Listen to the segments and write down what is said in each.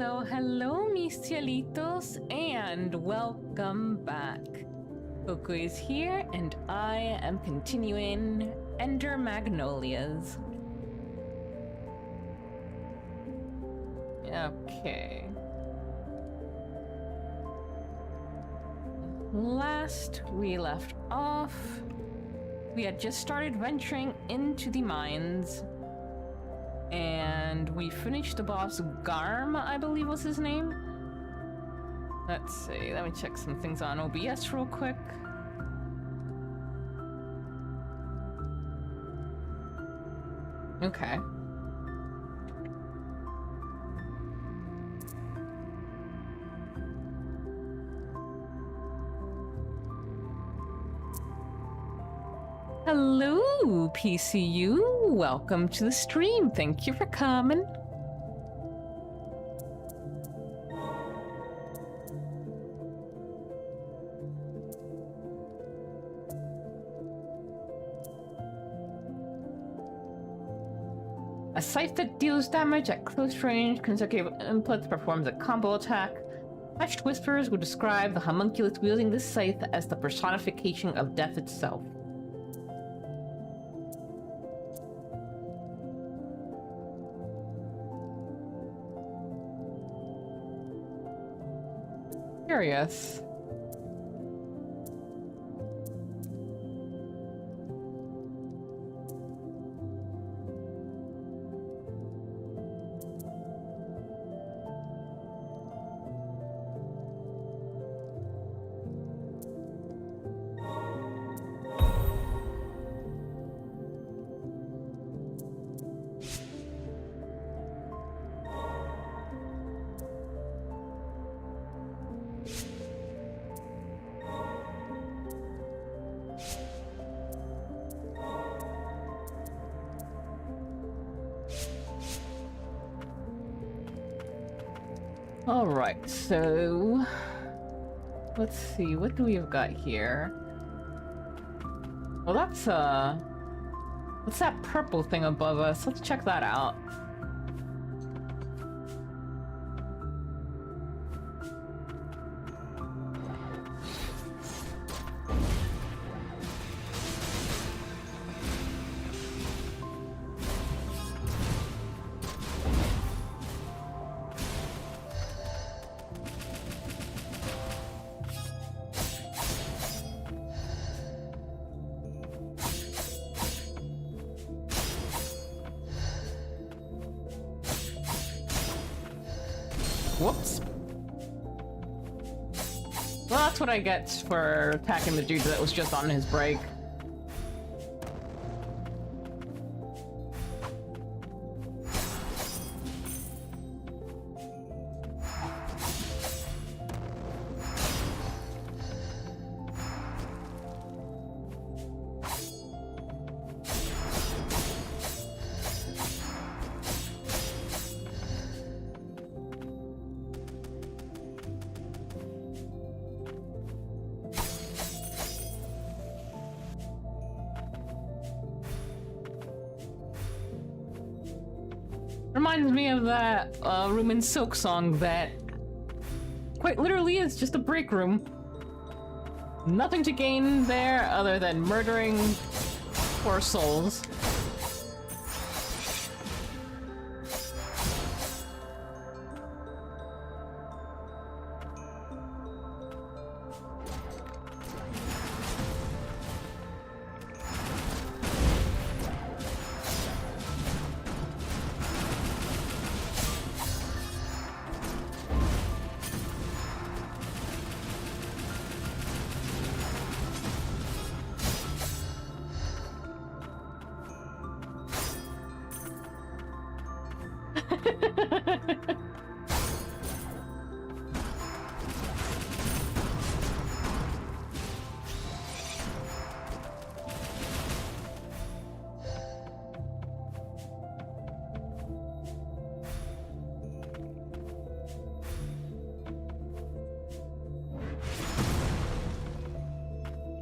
Hello, mis cielitos, and welcome back. Coco is here, and I am continuing Ender Magnolias. Okay. Last we left off, we had just started venturing into the mines. And we finished the boss Garm, I believe was his name. Let's see, let me check some things on OBS real quick. Okay. Hello, PCU. Welcome to the stream. Thank you for coming. A scythe that deals damage at close range, consecutive inputs, performs a combo attack. Hushed whispers would describe the homunculus wielding this scythe as the personification of death itself. Curious. Alright, so let's see, what do we have got here? Well, that's what's that purple thing above us? Let's check that out. Whoops. Well, that's what I get for attacking the dude that was just on his break. Reminds me of that room in Silk song that quite literally is just a break room. Nothing to gain there other than murdering poor souls.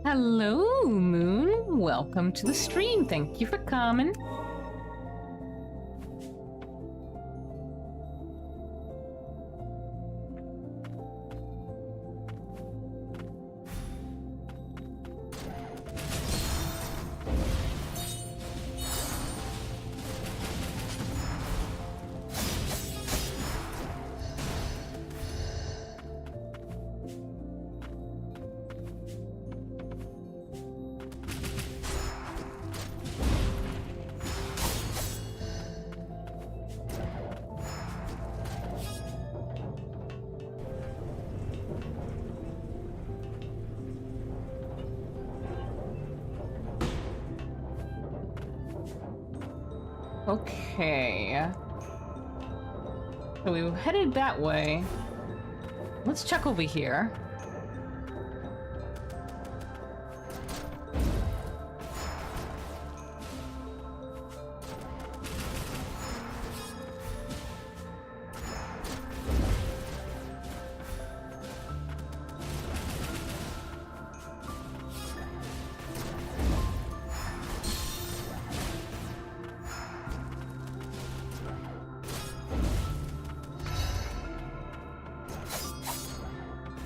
Hello, Moon. Welcome to the stream. Thank you for coming. Okay. So we headed that way. Let's check over here.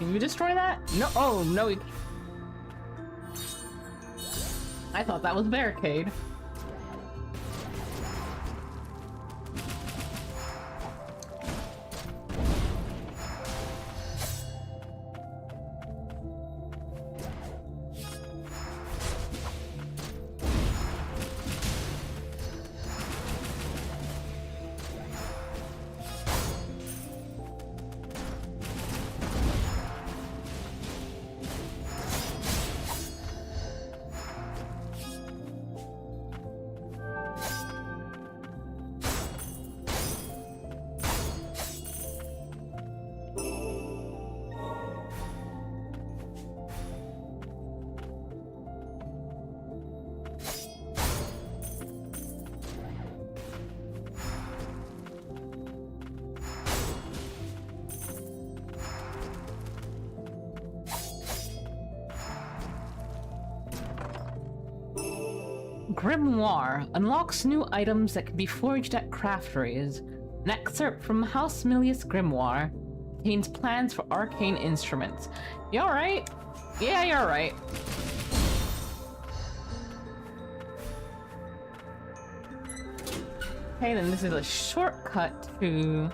Can you destroy that? No. Oh, no. I thought that was barricade. Grimoire unlocks new items that can be forged at crafteries. An excerpt from House Milius Grimoire contains plans for arcane instruments. You alright? Yeah, you're right. Okay, then this is a shortcut to...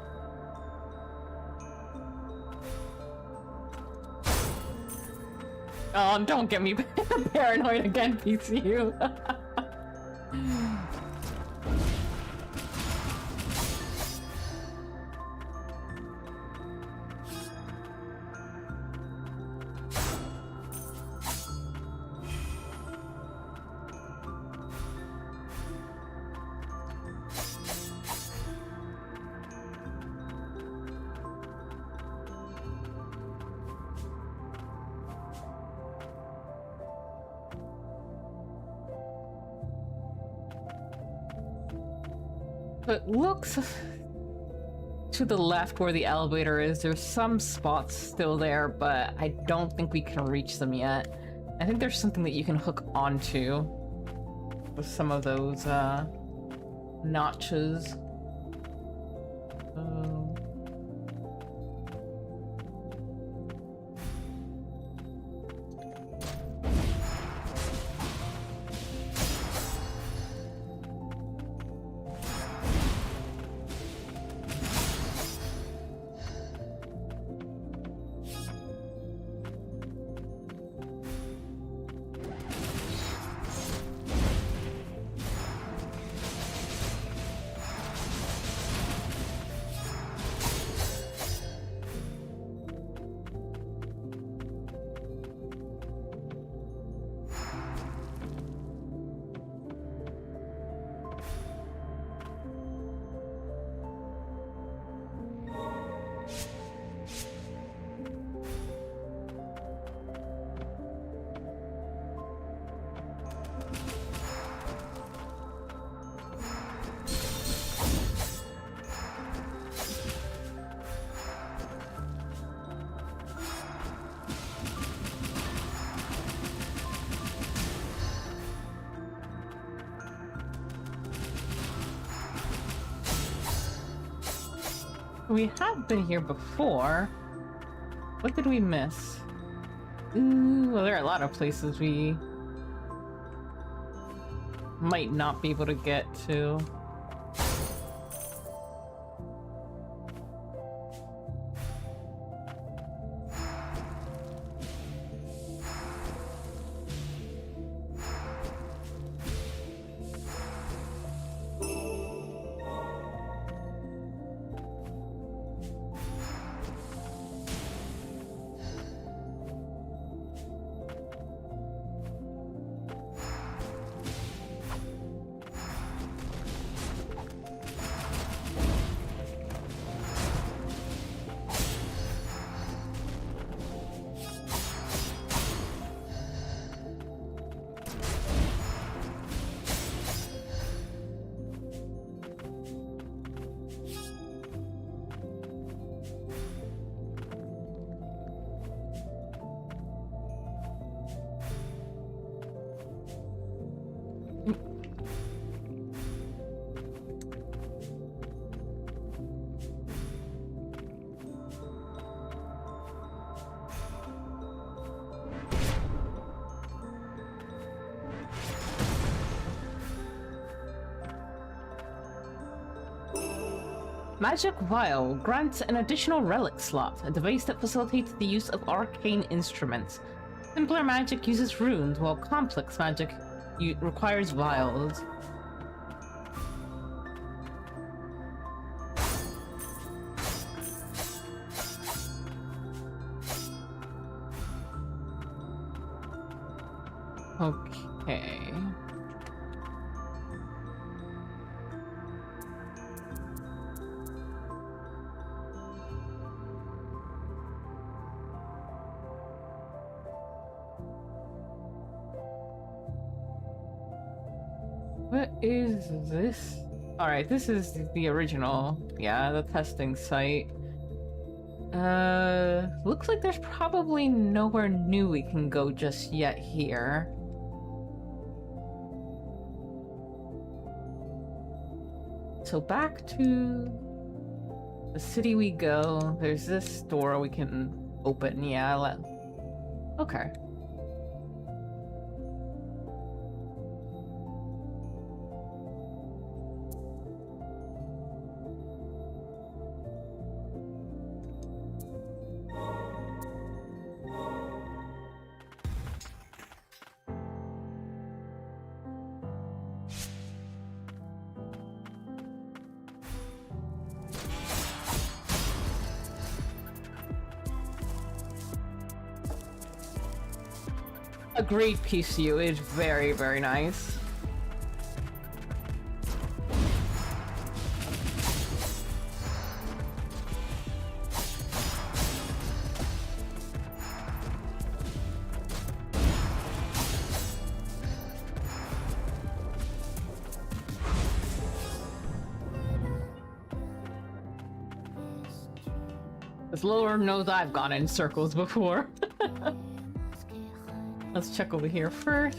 Oh, don't get me paranoid again, PCU. It looks to the left where the elevator is. There's some spots still there, but I don't think we can reach them yet. I think there's something that you can hook onto with some of those notches. We have been here before. What did we miss? Well, there are a lot of places we might not be able to get to. Magic Vial grants an additional relic slot, a device that facilitates the use of arcane instruments. Simpler magic uses runes, while complex magic requires vials. Okay. What is this? Alright, this is the original. Yeah, the testing site. Looks like there's probably nowhere new we can go just yet here. So back to the city we go. There's this door we can open. Yeah, okay. A great PCU is very, very nice. As Lord knows I've gone in circles before. Let's check over here first.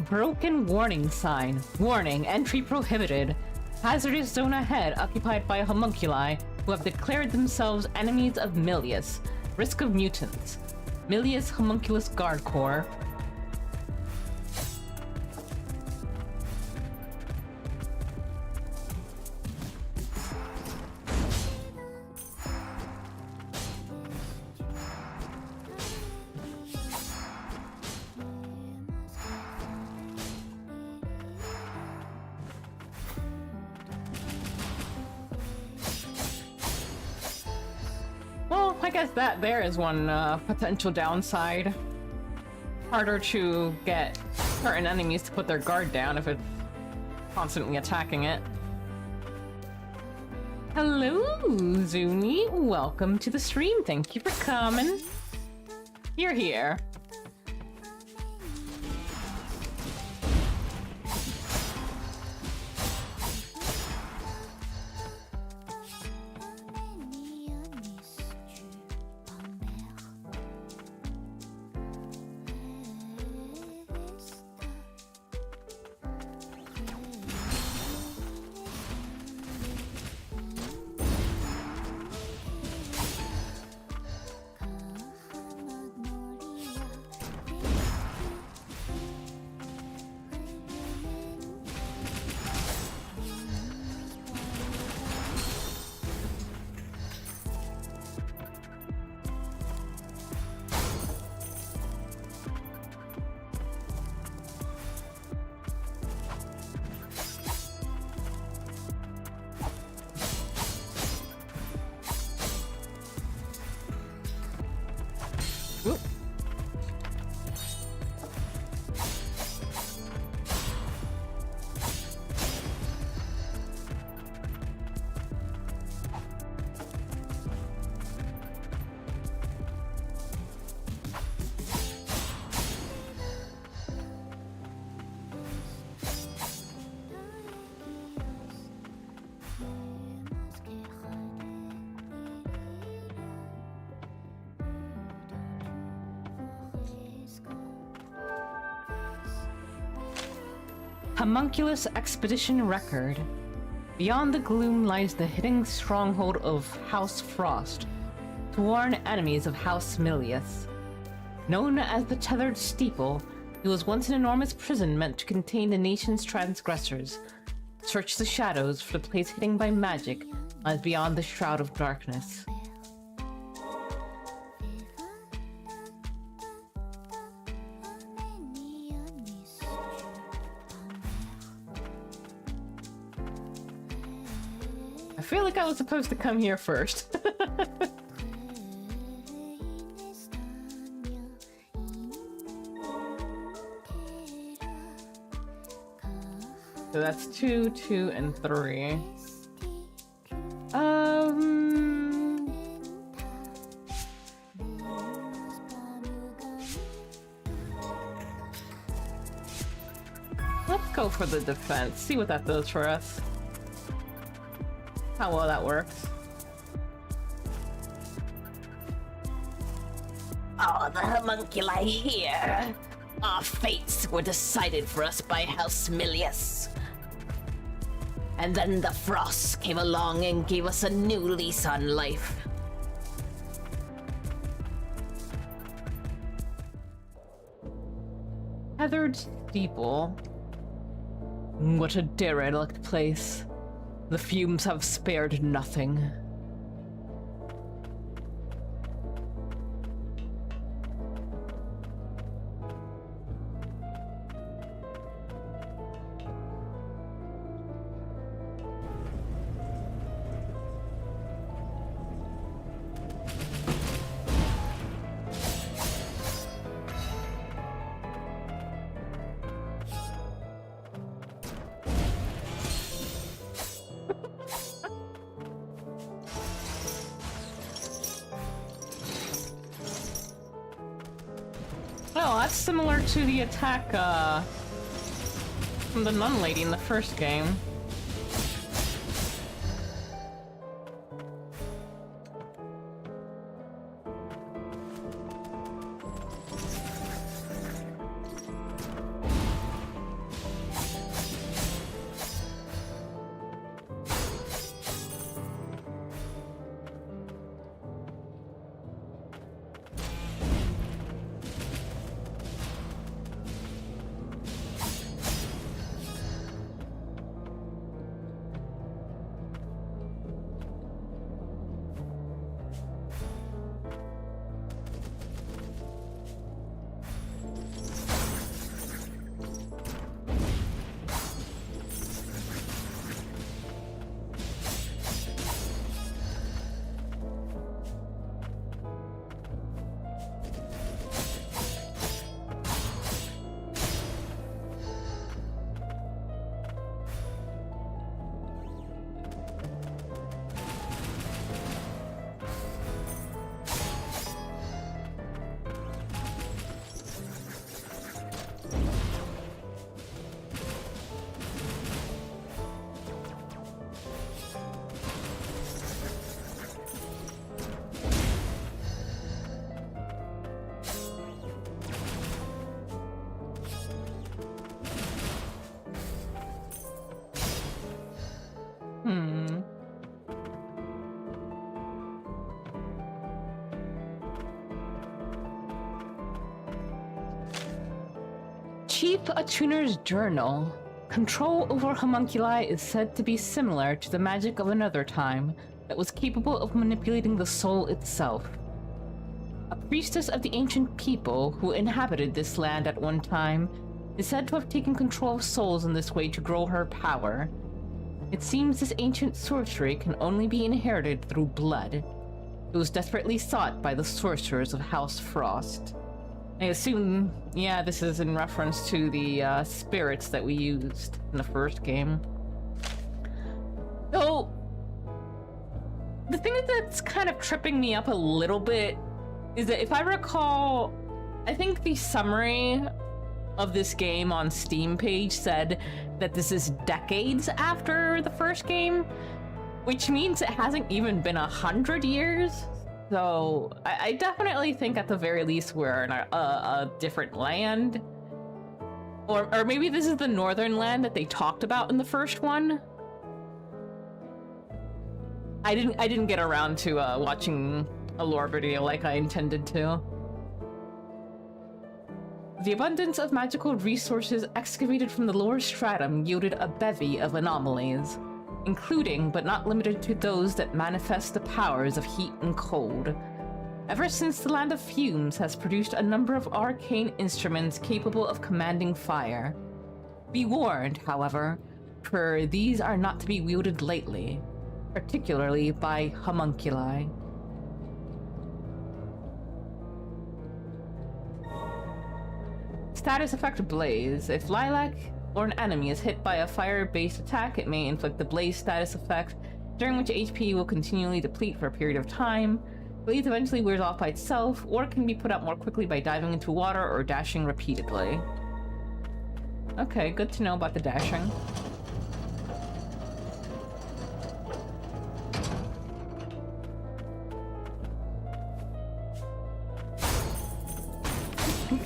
Broken warning sign. Warning, entry prohibited. Hazardous zone ahead occupied by homunculi who have declared themselves enemies of Milius. Risk of mutants. Milius Homunculus Guard Corps. I guess that there is one potential downside. Harder to get certain enemies to put their guard down if it's constantly attacking it. Hello, Zuni. Welcome to the stream. Thank you for coming. You're here. Homunculus Expedition Record. Beyond the gloom lies the hidden stronghold of House Frost, to warn enemies of House Milius. Known as the Tethered Steeple, it was once an enormous prison meant to contain the nation's transgressors. Search the shadows, for the place hidden by magic lies beyond the Shroud of Darkness. I feel like I was supposed to come here first. So that's 2, 2, and 3. Let's go for the defense. See what that does for us. How well that works. Oh, the homunculi here. Our fates were decided for us by House Milius. And then the frost came along and gave us a new lease on life. Tethered Steeple. What a derelict place. The fumes have spared nothing. Oh, that's similar to the attack, from the nun lady in the first game. Chief Attuner's Journal. Control over homunculi is said to be similar to the magic of another time that was capable of manipulating the soul itself. A priestess of the ancient people who inhabited this land at one time is said to have taken control of souls in this way to grow her power. It seems this ancient sorcery can only be inherited through blood. It was desperately sought by the sorcerers of House Frost. I assume, yeah, this is in reference to the spirits that we used in the first game. So, the thing that's kind of tripping me up a little bit is that if I recall, I think the summary of this game on Steam page said that this is decades after the first game, which means it hasn't even been 100 years. So I definitely think at the very least we're in a different land. Or maybe this is the northern land that they talked about in the first one. I didn't get around to watching a lore video like I intended to. The abundance of magical resources excavated from the lower stratum yielded a bevy of anomalies, including but not limited to those that manifest the powers of heat and cold. Ever since the Land of Fumes has produced a number of arcane instruments capable of commanding fire. Be warned, however, for these are not to be wielded lightly, particularly by homunculi. Status effect Blaze. If Lilac or an enemy is hit by a fire-based attack, it may inflict the Blaze status effect, during which HP will continually deplete for a period of time. Blaze eventually wears off by itself, or can be put out more quickly by diving into water or dashing repeatedly. Okay, good to know about the dashing.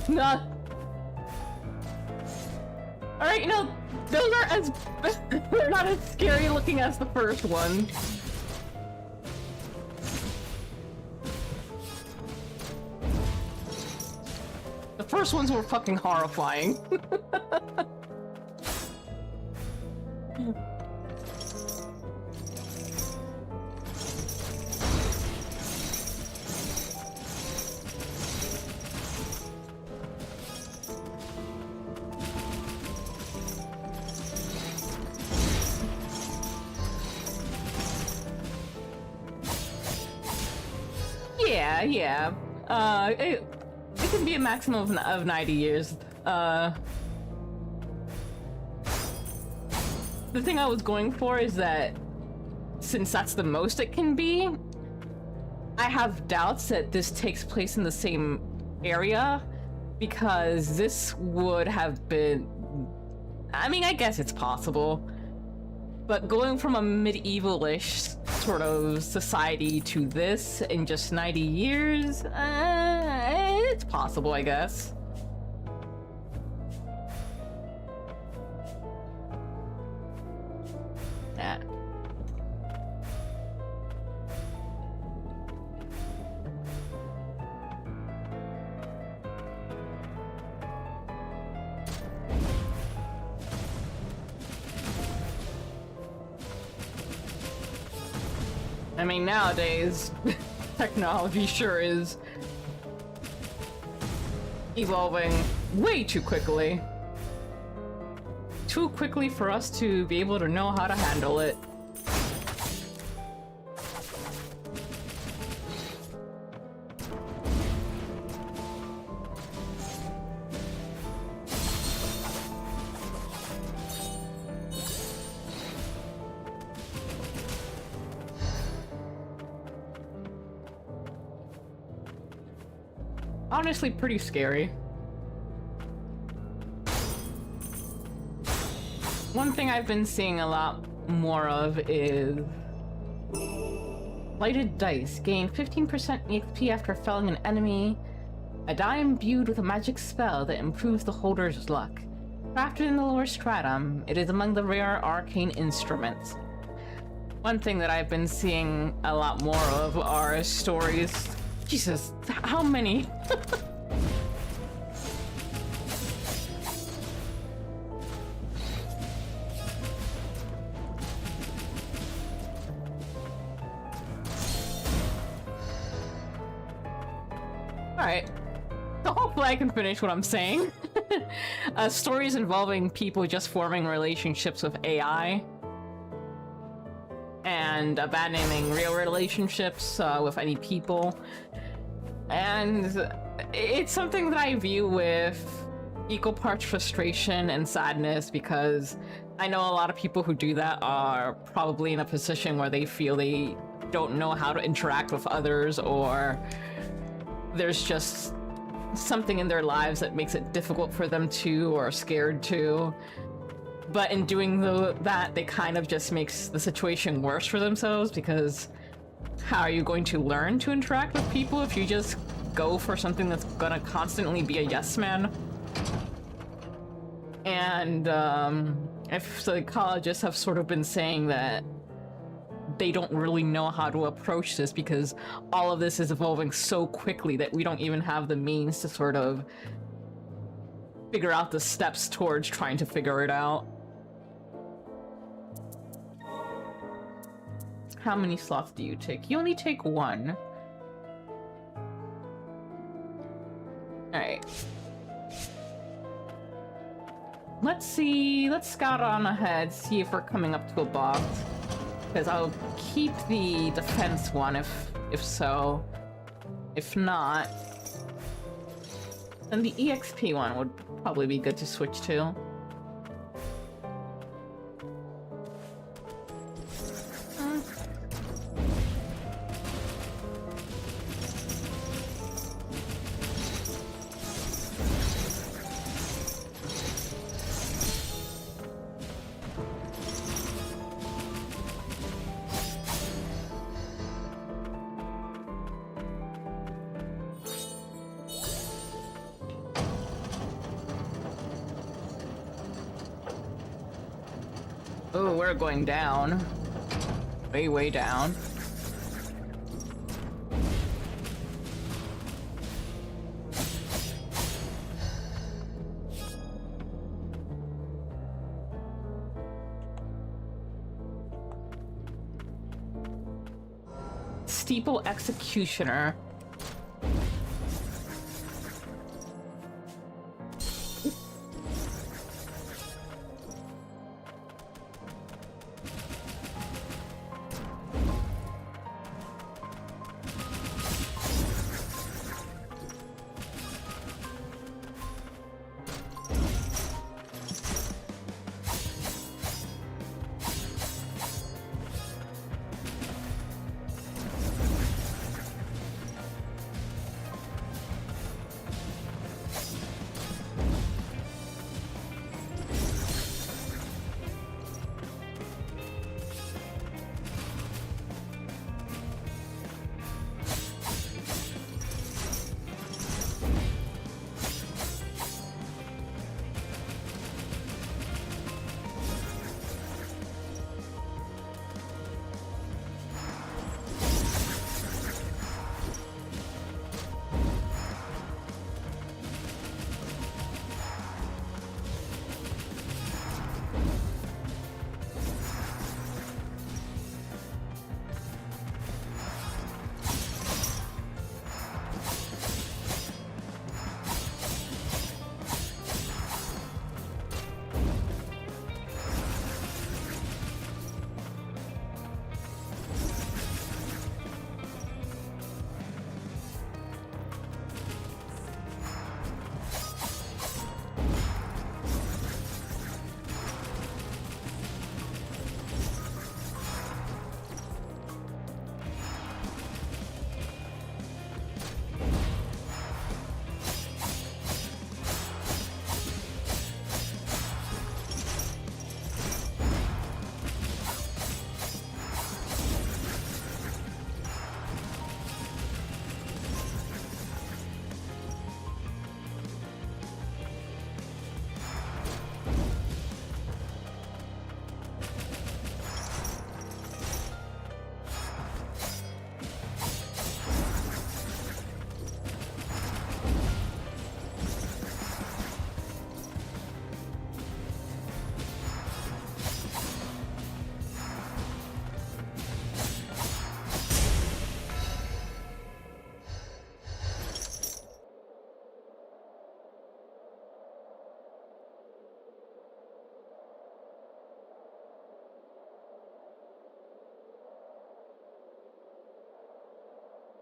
Nah. Alright, you know, those are as... they're not as scary looking as the first one. The first ones were fucking horrifying. Yeah. It can be a maximum of 90 years. The thing I was going for is that since that's the most it can be, I have doubts that this takes place in the same area, because this would have been... I mean, I guess it's possible. But going from a medieval-ish sort of society to this in just 90 years, it's possible, I guess. Yeah. I mean, nowadays, technology sure is evolving way too quickly. Too quickly for us to be able to know how to handle it. Honestly, pretty scary. One thing I've been seeing a lot more of is lighted dice. Gain 15% XP after felling an enemy. A die imbued with a magic spell that improves the holder's luck. Crafted in the lower stratum, it is among the rare arcane instruments. One thing that I've been seeing a lot more of are stories. Jesus, how many? Alright. So hopefully I can finish what I'm saying. Stories involving people just forming relationships with AI. And abandoning real relationships with any people. And it's something that I view with equal parts frustration and sadness, because I know a lot of people who do that are probably in a position where they feel they don't know how to interact with others, or there's just something in their lives that makes it difficult for them to, or scared to. But in doing that, they kind of just makes the situation worse for themselves, because how are you going to learn to interact with people if you just go for something that's gonna constantly be a yes man? And if psychologists have sort of been saying that they don't really know how to approach this because all of this is evolving so quickly that we don't even have the means to sort of figure out the steps towards trying to figure it out. How many slots do you take? You only take one. Alright. Let's see, let's scout on ahead, see if we're coming up to a boss. Because I'll keep the defense one if so. If not, then the EXP one would probably be good to switch to. Oh, we're going down. Way down. Steeple Executioner.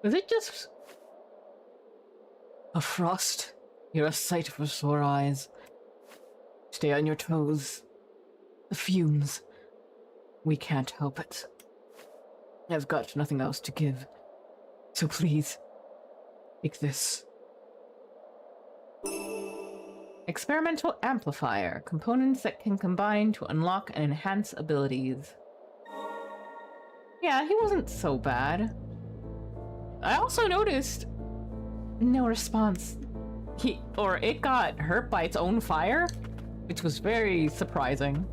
Is it just a frost? You're a sight for sore eyes. Stay on your toes. The fumes. We can't help it. I've got nothing else to give. So please, take this. Experimental amplifier. Components that can combine to unlock and enhance abilities. Yeah, he wasn't so bad. I also noticed no response. It got hurt by its own fire? which was very surprising.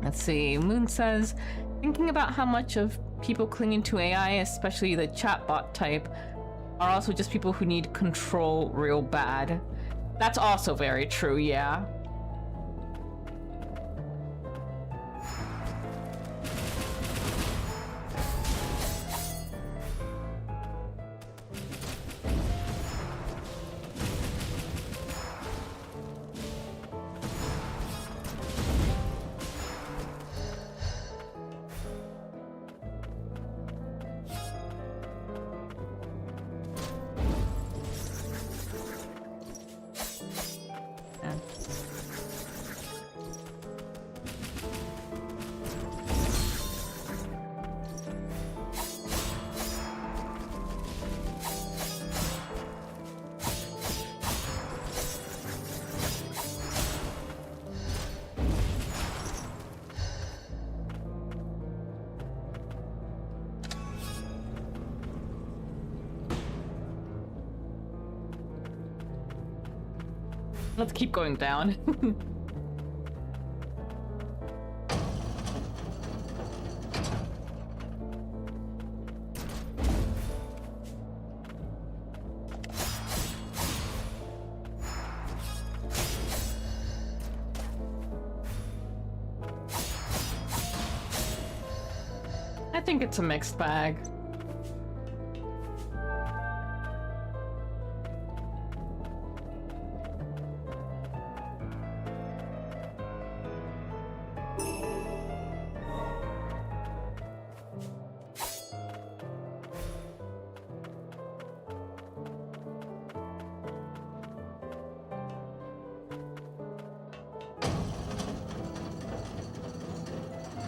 Let's see, Moon says, thinking about how much of people clinging to AI, especially the chatbot type, are also just people who need control real bad. That's also very true, yeah. Let's keep going down. I think it's a mixed bag.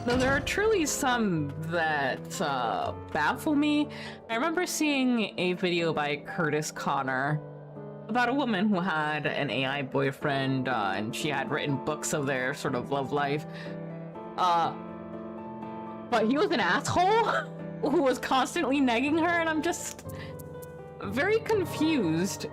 Though there are truly some that baffle me. I remember seeing a video by Curtis Connor about a woman who had an AI boyfriend, and she had written books of their sort of love life. But he was an asshole who was constantly negging her, and I'm just very confused.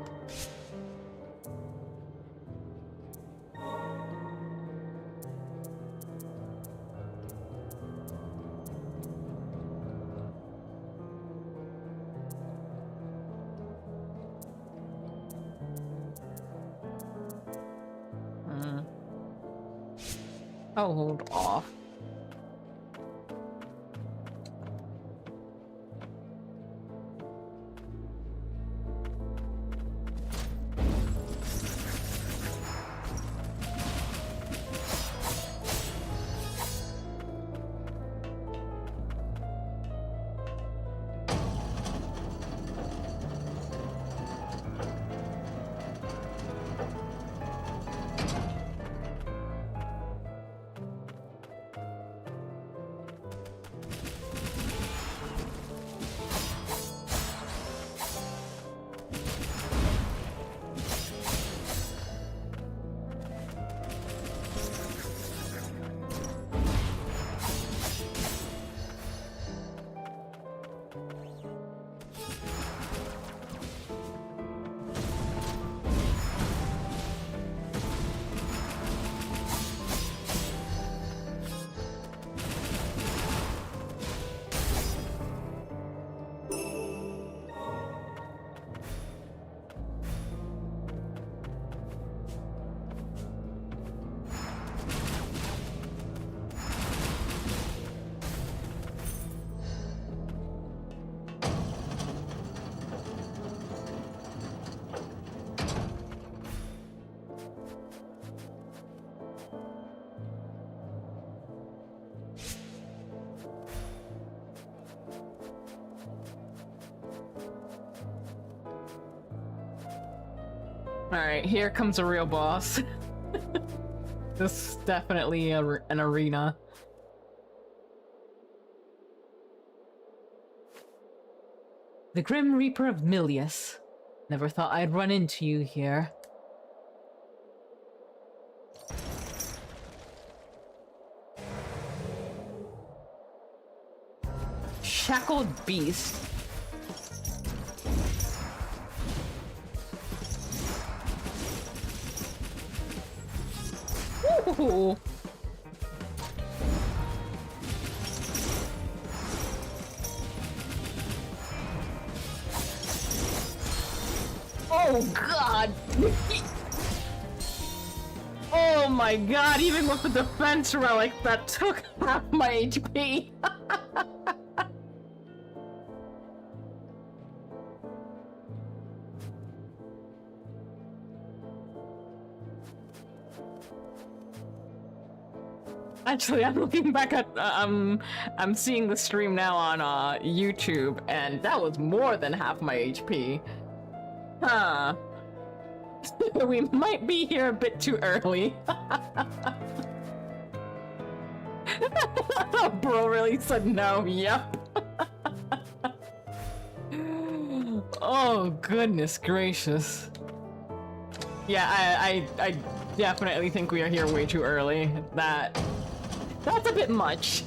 I'll hold off. Alright, here comes a real boss. This is definitely an arena. The Grim Reaper of Milius. Never thought I'd run into you here. Shackled Beast. Ooh. Oh god! Oh my god, even with the defense relic that took half my HP! Actually, I'm looking back at, I'm seeing the stream now on YouTube, and that was more than half my HP. Huh. We might be here a bit too early. Bro really said no, yep. Oh, goodness gracious. Yeah, I definitely think we are here way too early. That's a bit much.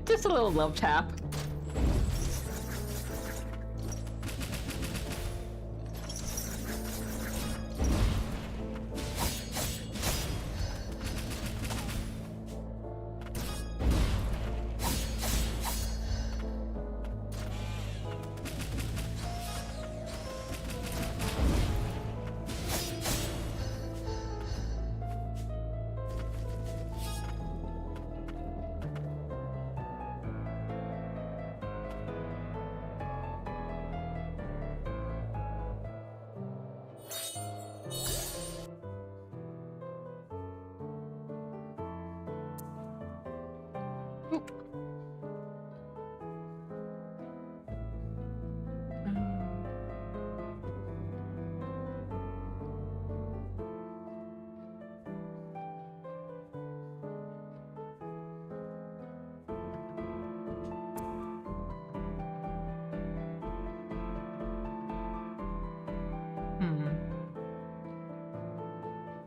Just a little love tap.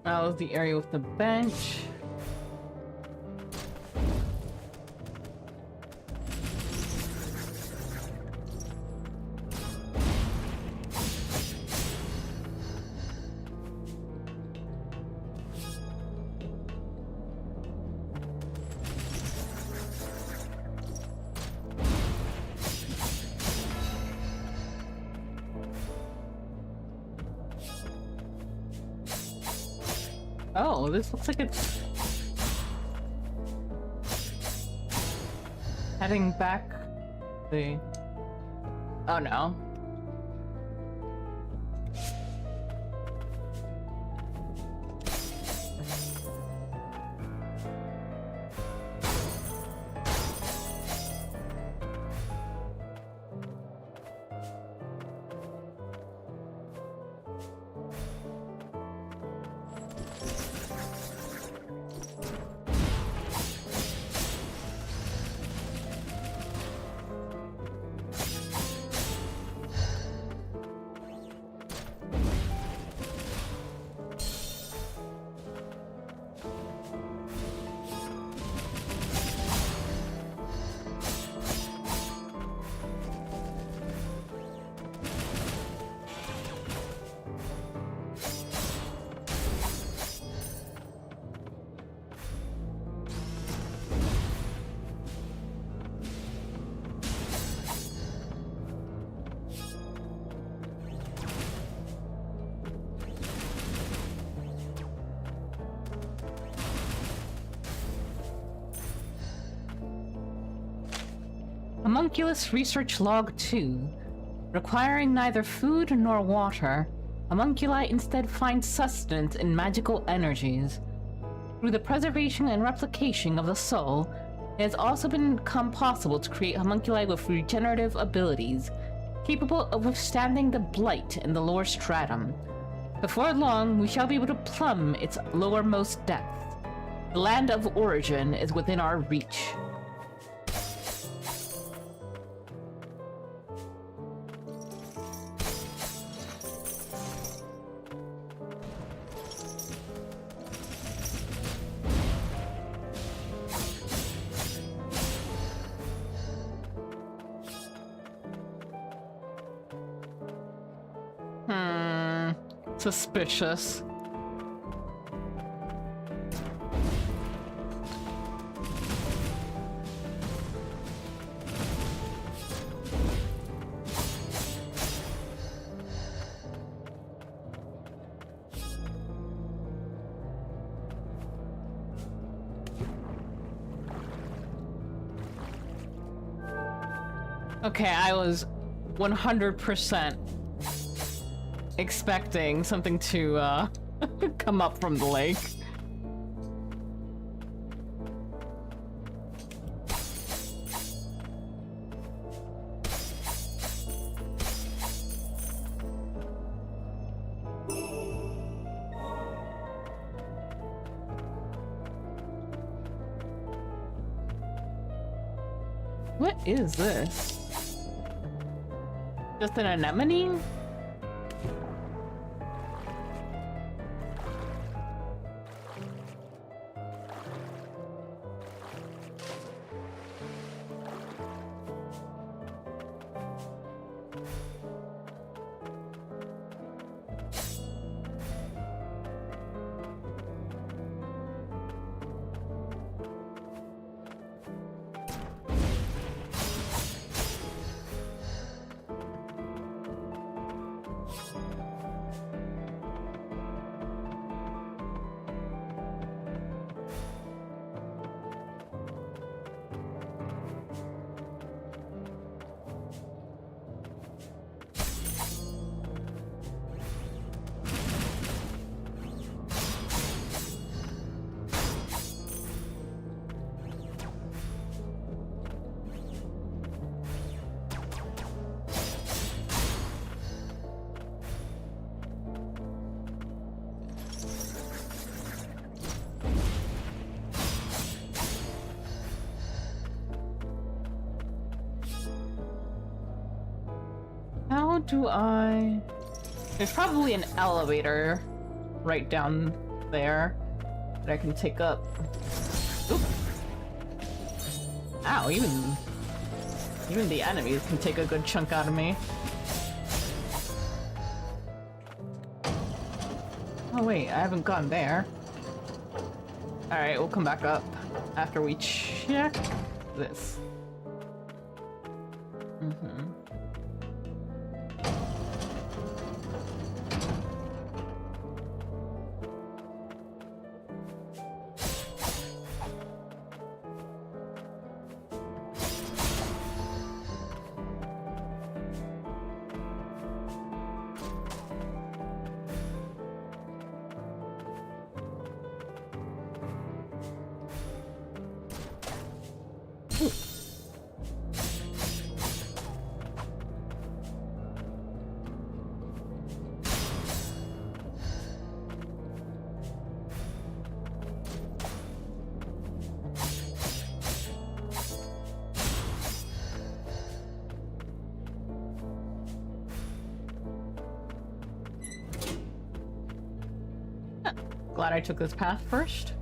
That was the area with the bench. Oh, this looks like it's heading back the... Oh no. Homunculus Research Log 2. Requiring neither food nor water, homunculi instead find sustenance in magical energies. Through the preservation and replication of the soul, it has also become possible to create homunculi with regenerative abilities. capable of withstanding the blight in the lower stratum. Before long, we shall be able to plumb its lowermost depth. The land of origin is within our reach. Suspicious. Okay, I was 100% expecting something to come up from the lake. What is this? Just an anemone? How do I... There's probably an elevator right down there that I can take up. Oop. Ow, even the enemies can take a good chunk out of me. Oh wait, I haven't gone there. Alright, we'll come back up after we check this. Glad I took this path first.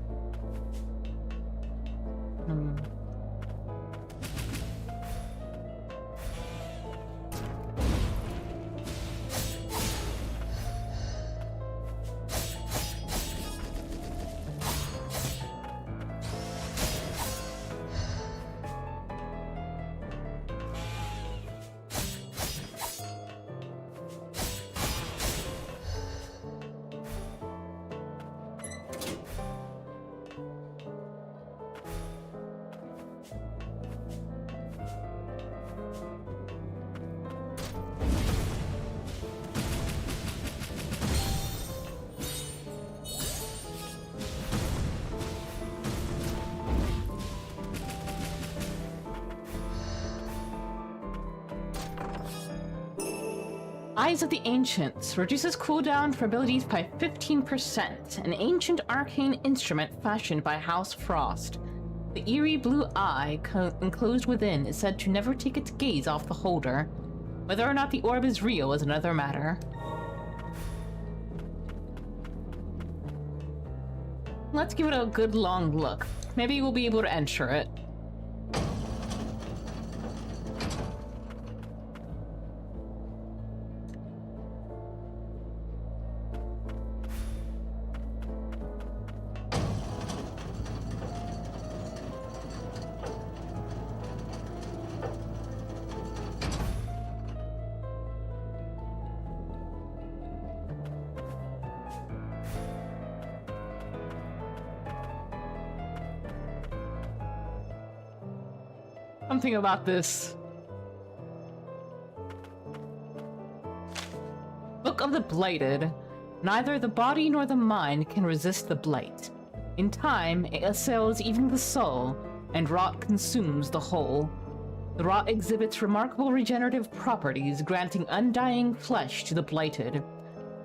Eyes of the Ancients reduces cooldown for abilities by 15%. An ancient arcane instrument fashioned by House Frost. The eerie blue eye enclosed within is said to never take its gaze off the holder. Whether or not the orb is real is another matter. Let's give it a good long look. Maybe we'll be able to enter it. Something about this. Book of the Blighted. Neither the body nor the mind can resist the blight. In time, it assails even the soul, and rot consumes the whole. The rot exhibits remarkable regenerative properties, granting undying flesh to the blighted.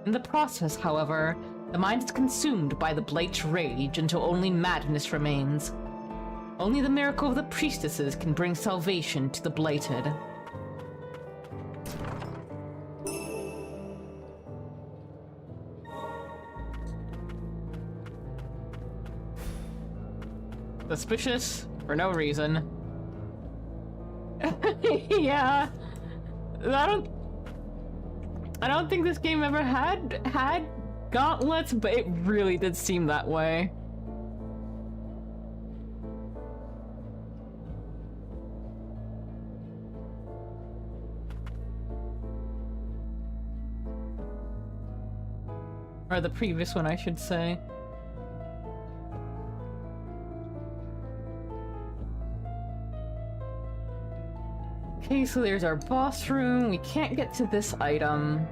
In the process, however, the mind is consumed by the blight's rage until only madness remains. Only the miracle of the priestesses can bring salvation to the blighted. Suspicious for no reason. Yeah. I don't think this game ever had gauntlets, but it really did seem that way. Or the previous one, I should say. Okay, so there's our boss room. We can't get to this item.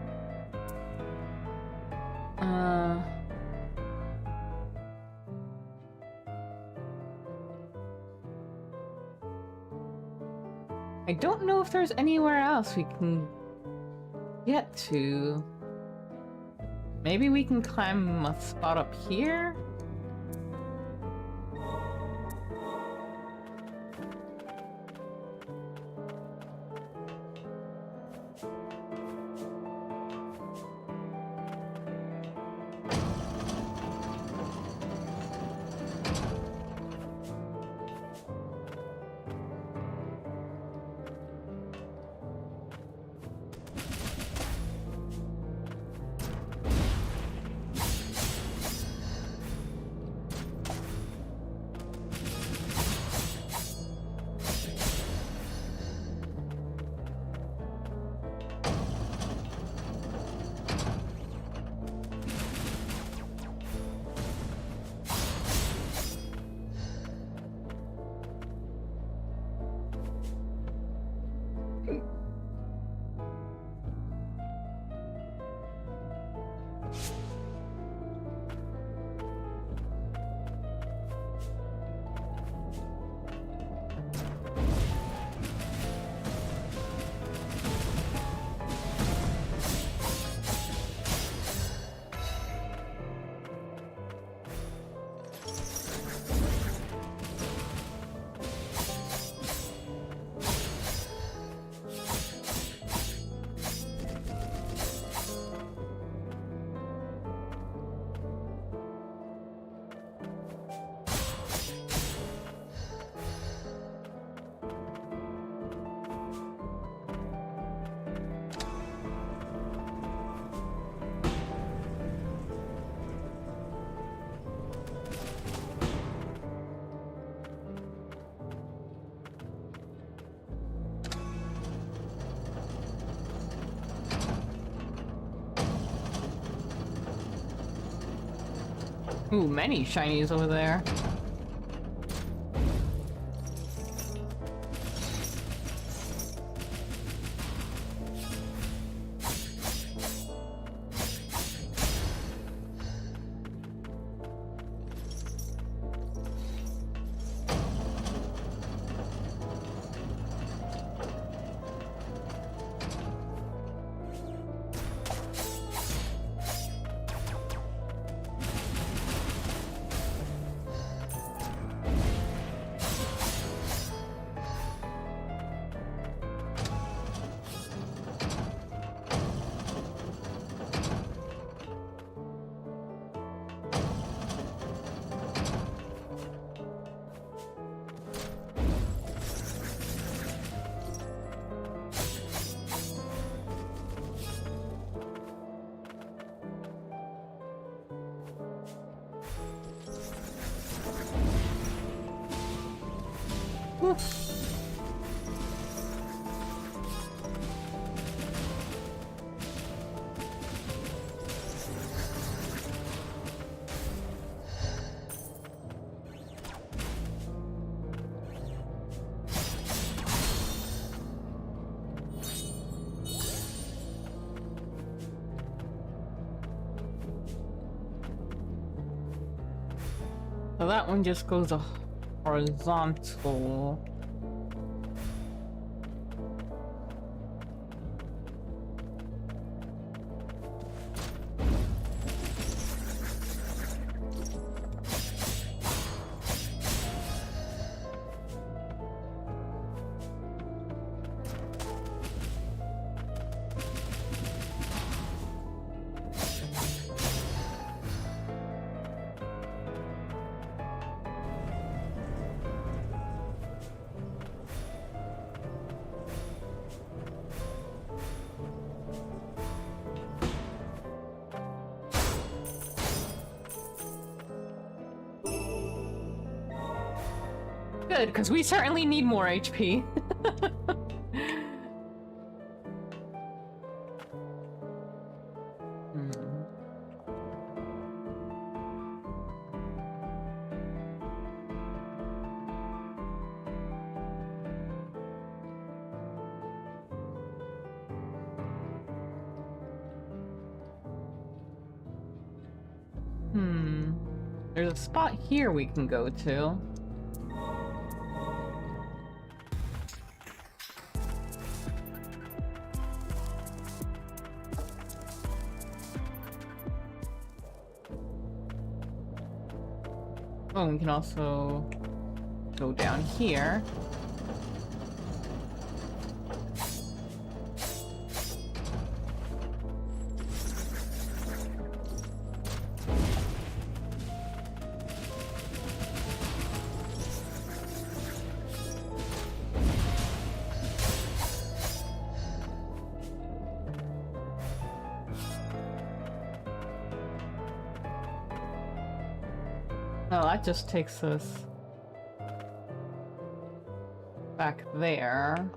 I don't know if there's anywhere else we can get to. Maybe we can climb a spot up here? Ooh, many shinies over there. So that one just goes horizontal. Good, because we certainly need more HP. There's a spot here we can go to. Oh, we can also go down here. Oh, that just takes us back there.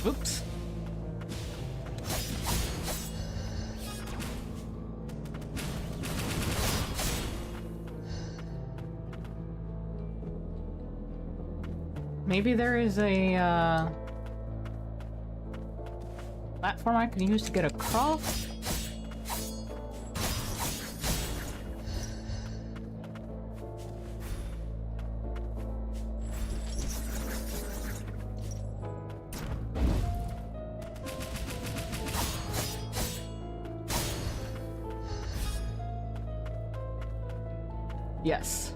Oops. Maybe there is a platform I can use to get across? Yes.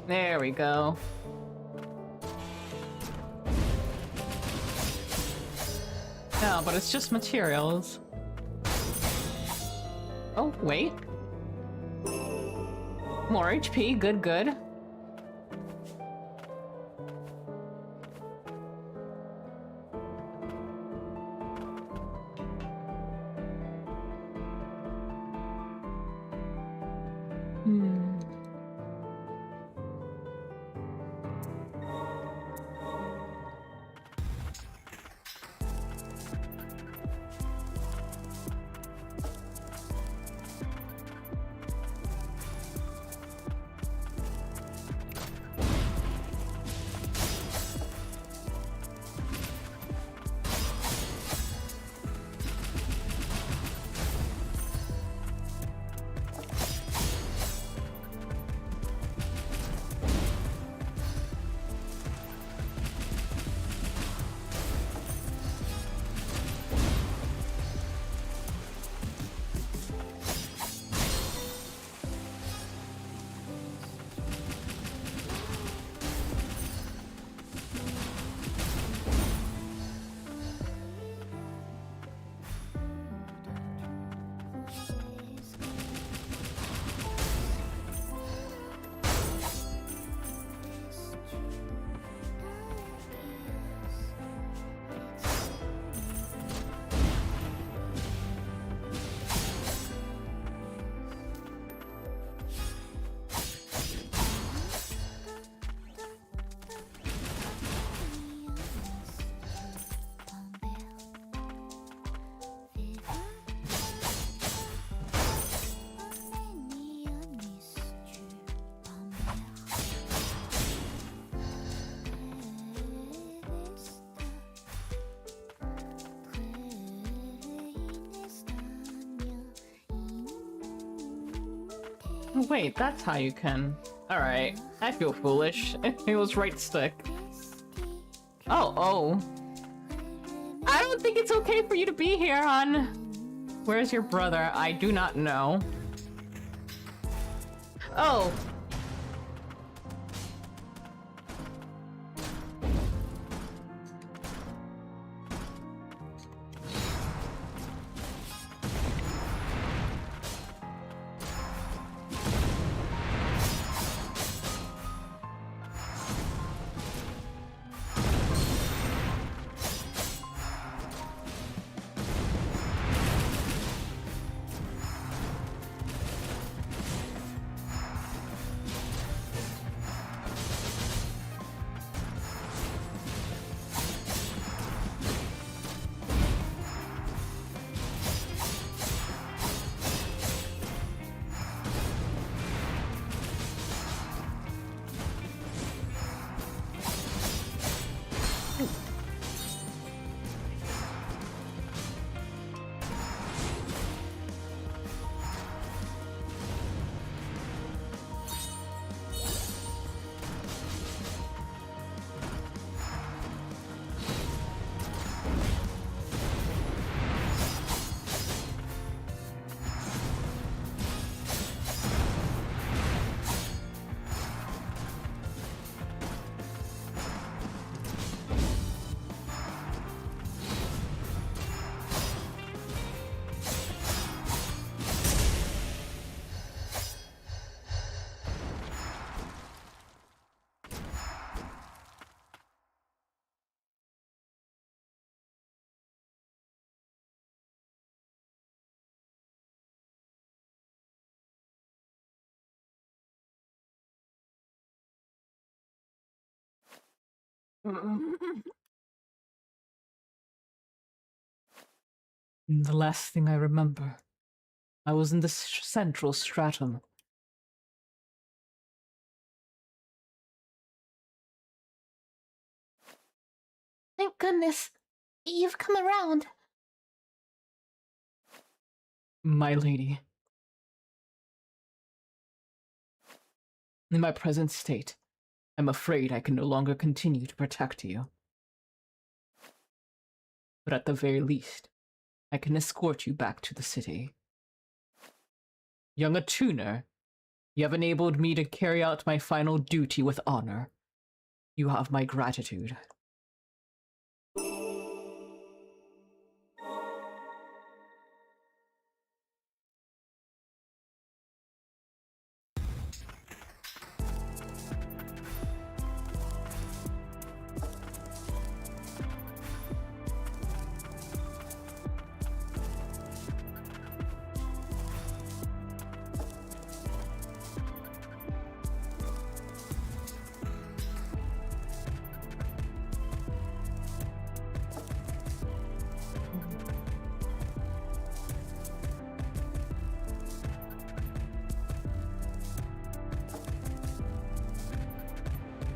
There we go. No, but it's just materials. Oh, wait. More HP, good, good. Wait, that's how you can. Alright, I feel foolish. It was right stick. Oh. I don't think it's okay for you to be here, hon. Where's your brother? I do not know. Oh. The last thing I remember, I was in the central stratum. Thank goodness. You've come around. My lady. In my present state, I'm afraid I can no longer continue to protect you. But at the very least, I can escort you back to the city. Young tuner, you have enabled me to carry out my final duty with honor. You have my gratitude.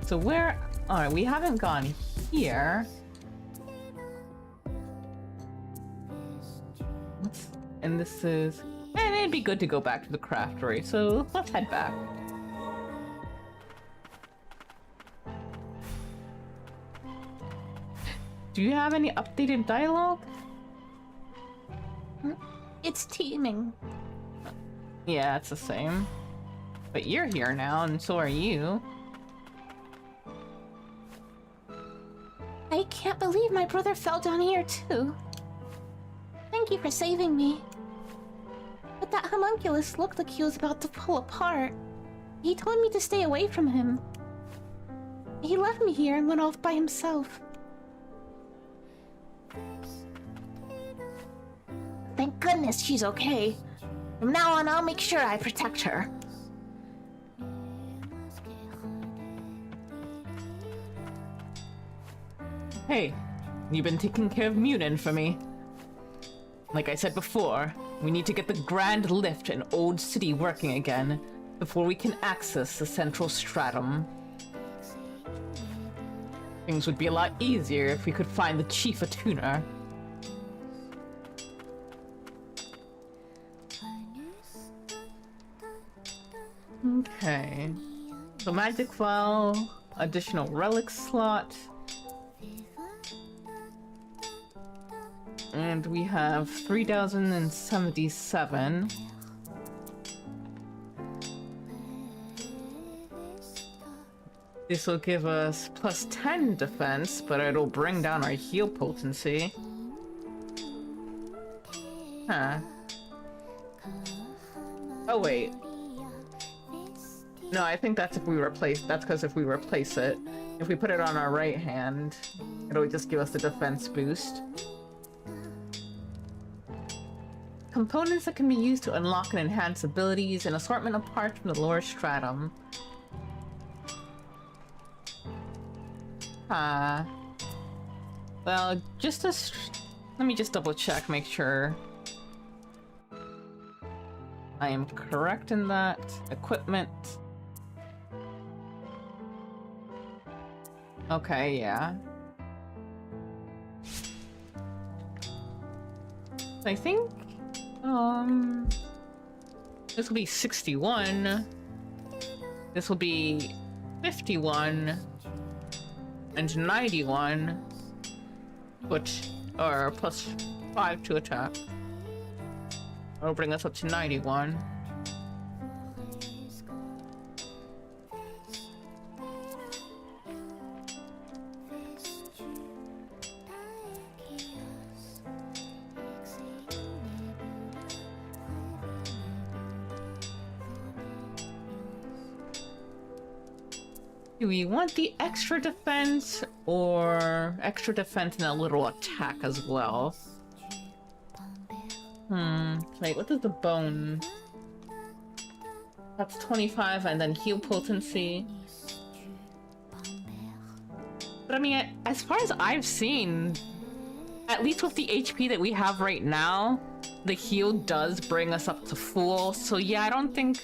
So where... Alright, we haven't gone here. And this is... And it'd be good to go back to the craftery, so let's head back. Do you have any updated dialogue? It's teeming. Yeah, it's the same. But you're here now, and so are you. I can't believe my brother fell down here too. Thank you for saving me. But that homunculus looked like he was about to pull apart. He told me to stay away from him. He left me here and went off by himself. Thank goodness she's okay. From now on, I'll make sure I protect her. Hey, you've been taking care of Munin for me. Like I said before, we need to get the Grand Lift in Old City working again before we can access the Central Stratum. Things would be a lot easier if we could find the Chief Tuner. Okay. So magic vial, additional relic slot. And we have 3,077. This will give us plus 10 defense, but it'll bring down our heal potency. Huh. Oh wait. No, I think that's if we replace, that's because if we replace it. If we put it on our right hand, it'll just give us the defense boost. Components that can be used to unlock and enhance abilities, an assortment of parts from the lower stratum. Well, just as... Let me just double check, make sure I am correct in that. Equipment. Okay, yeah. I think, this will be 61. This will be 51. And 91. Which are plus 5 to attack. That'll bring us up to 91. Do we want the extra defense or extra defense and a little attack as well? Wait, what is the bone? That's 25 and then heal potency. But I mean, as far as I've seen, at least with the HP that we have right now, the heal does bring us up to full. So yeah, I don't think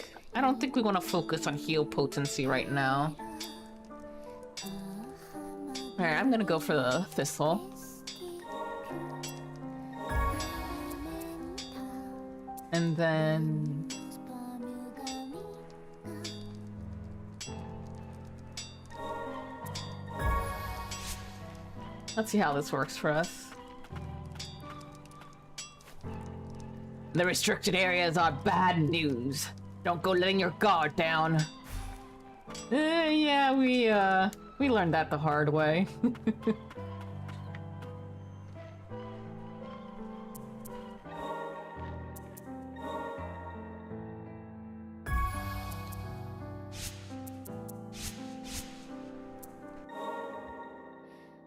we want to focus on heal potency right now. Alright, I'm gonna go for the thistle. And then... let's see how this works for us. The restricted areas are bad news. Don't go letting your guard down. Yeah, we learned that the hard way.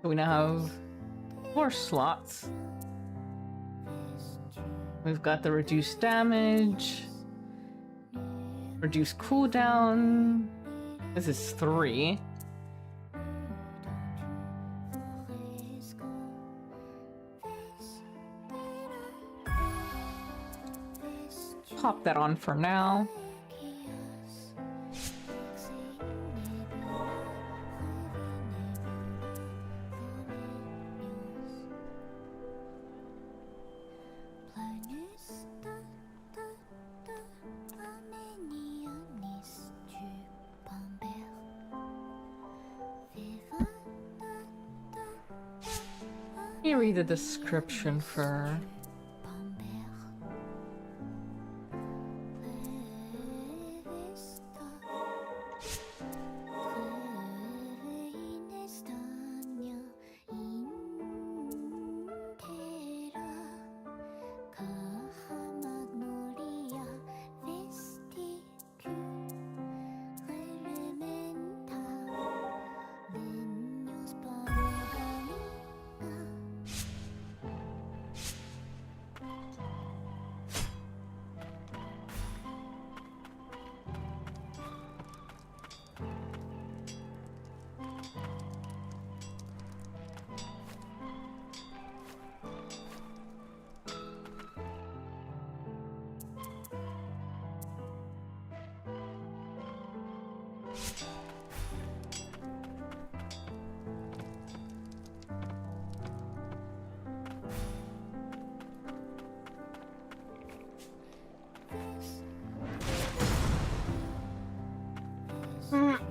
We now have 4 slots. We've got the reduced damage, reduced cooldown. This is 3. Pop that on for now. Let me read the description for...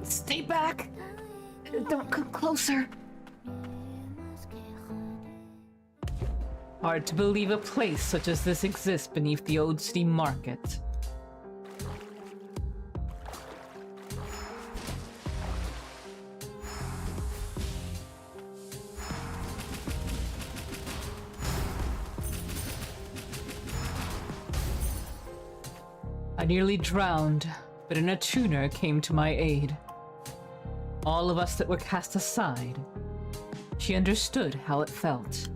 Stay back! Don't come closer. Hard to believe a place such as this exists beneath the Old City Market. I nearly drowned, but an attuner came to my aid. All of us that were cast aside. She understood how it felt.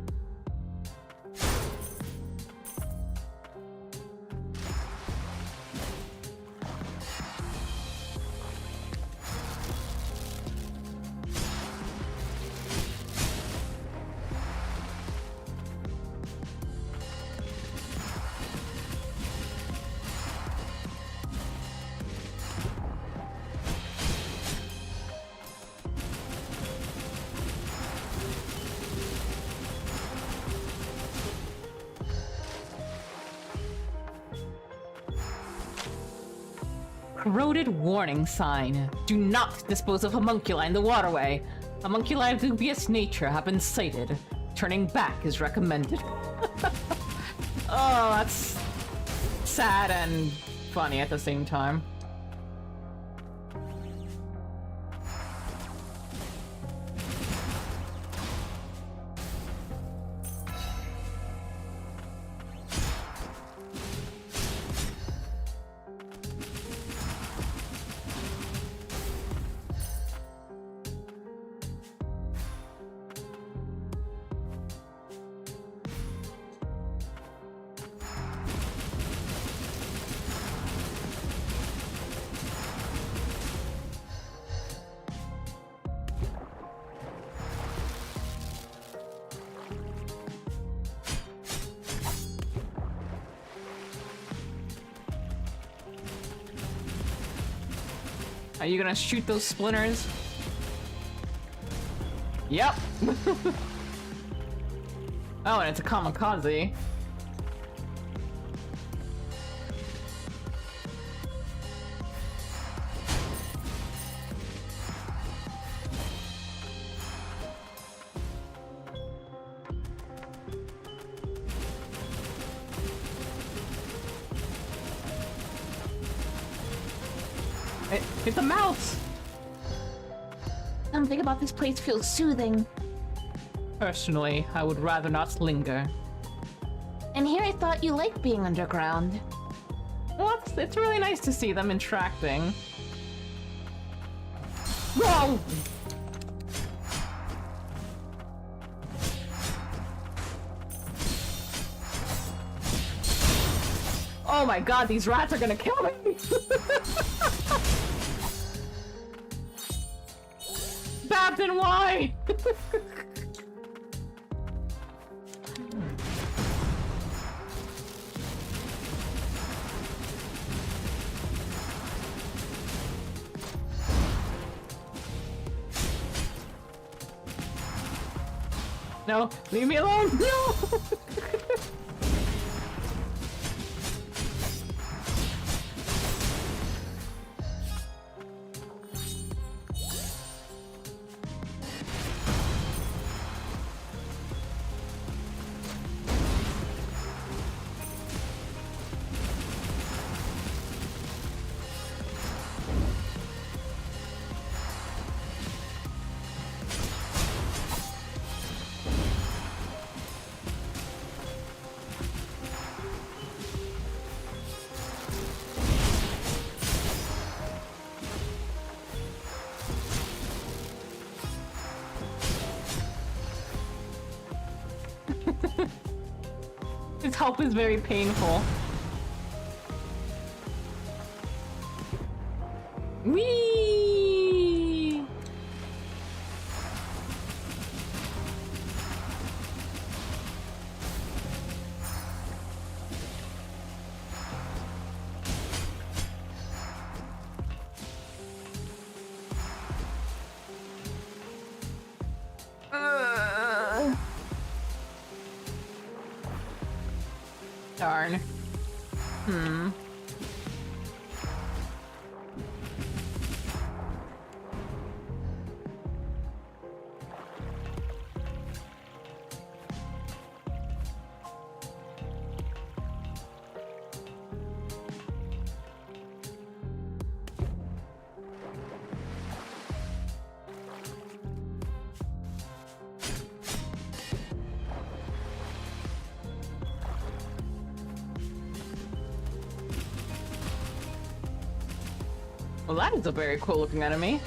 Corroded warning sign. Do not dispose of homunculi in the waterway. Homunculi of dubious nature have been sighted. Turning back is recommended. Oh, that's sad and funny at the same time. Are you gonna shoot those splinters? Yep. Oh, and it's a kamikaze. It's a mouse! Something about this place feels soothing. Personally, I would rather not linger. And here I thought you liked being underground. Well, it's really nice to see them interacting. Whoa! Oh my god, these rats are gonna kill me! Babden, why? No, leave me alone! No! His help is very painful. Whee! Darn. Well, that is a very cool looking enemy.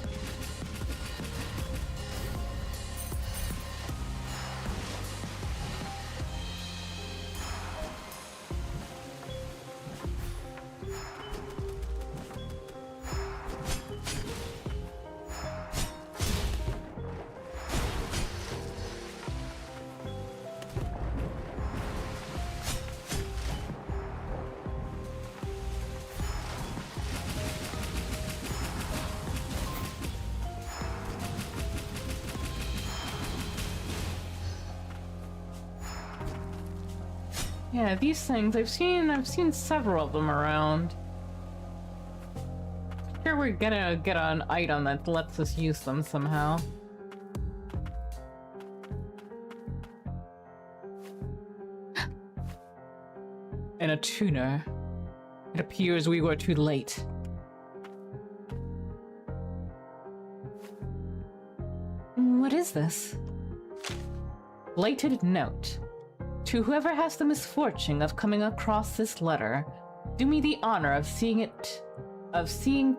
Yeah, these things, I've seen several of them around. Sure, we're gonna get an item that lets us use them somehow. And a tuner. It appears we were too late. What is this? Blighted note. To whoever has the misfortune of coming across this letter, do me the honor of seeing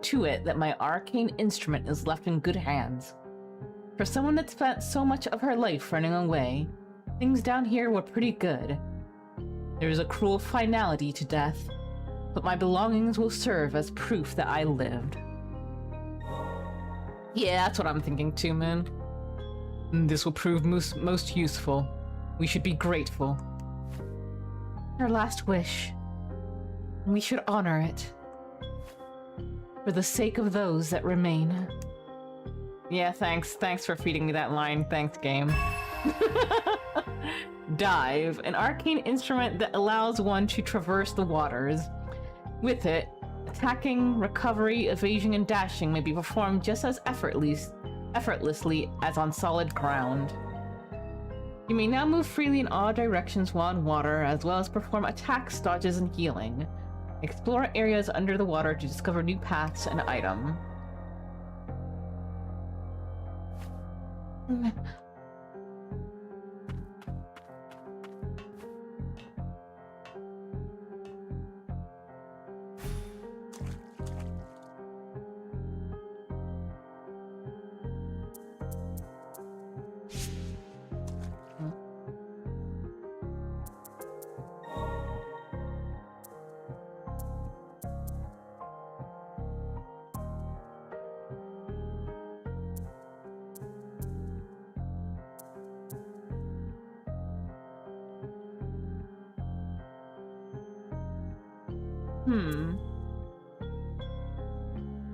to it that my arcane instrument is left in good hands. For someone that spent so much of her life running away, things down here were pretty good. There is a cruel finality to death, but my belongings will serve as proof that I lived. Yeah, that's what I'm thinking too, man. This will prove most useful. We should be grateful. Her last wish. We should honor it. For the sake of those that remain. Yeah, thanks. Thanks for feeding me that line. Thanks, game. Dive. An arcane instrument that allows one to traverse the waters. With it, attacking, recovery, evasion, and dashing may be performed just as effortlessly as on solid ground. You may now move freely in all directions while in water, as well as perform attacks, dodges, and healing. Explore areas under the water to discover new paths and items.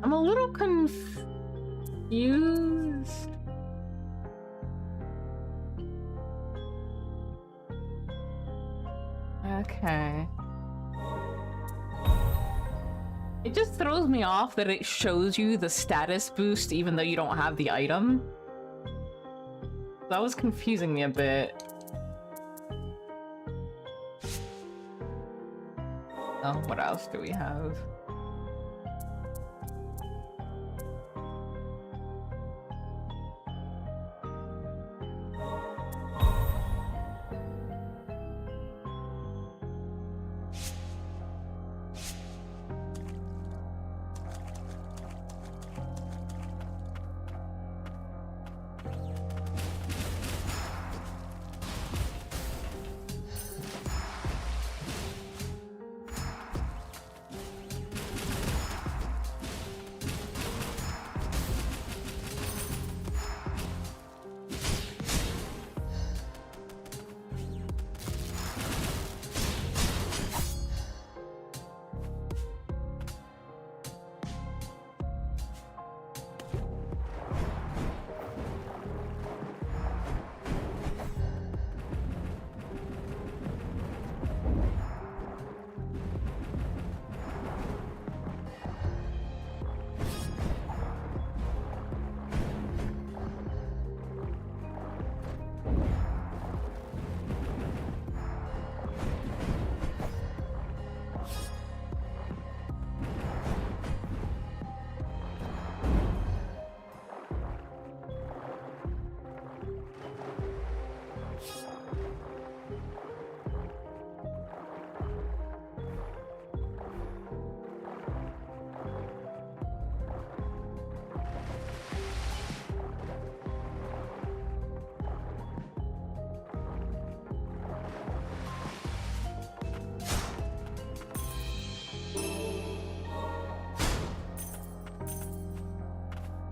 I'm a little confused. Okay. It just throws me off that it shows you the status boost even though you don't have the item. That was confusing me a bit. Oh, what else do we have?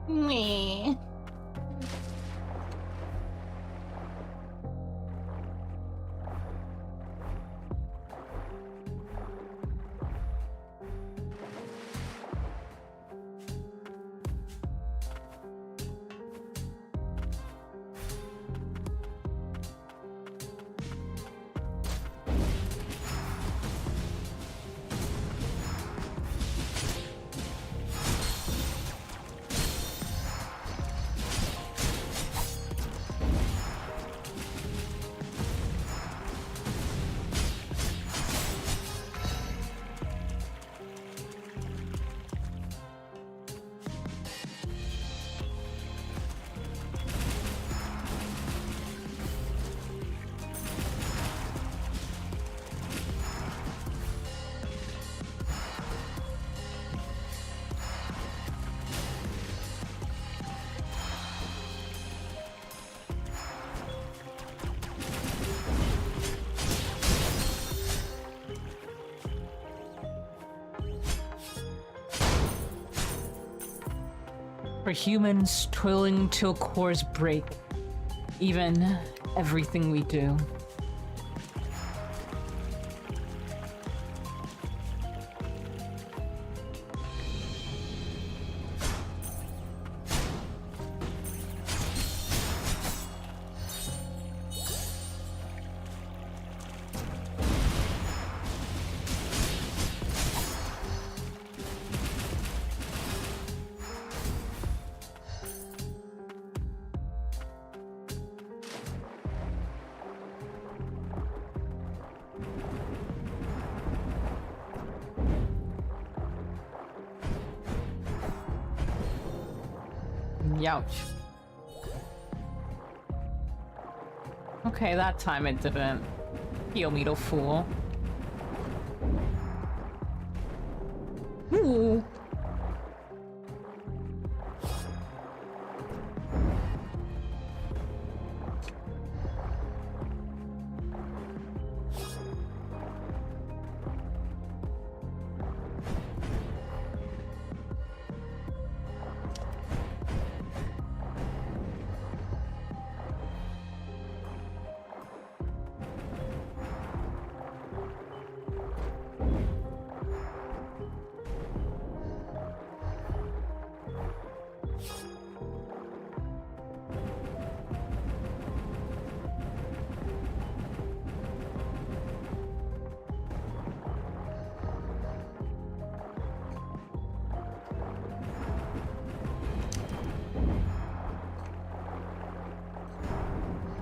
Me. For humans toiling till cores break, even everything we do. Youch. Okay, that time it didn't. Heal me, little fool. Ooh.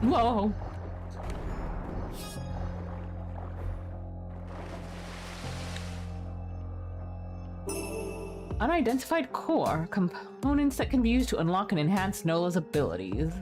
Whoa. Unidentified core. Components that can be used to unlock and enhance Nola's abilities.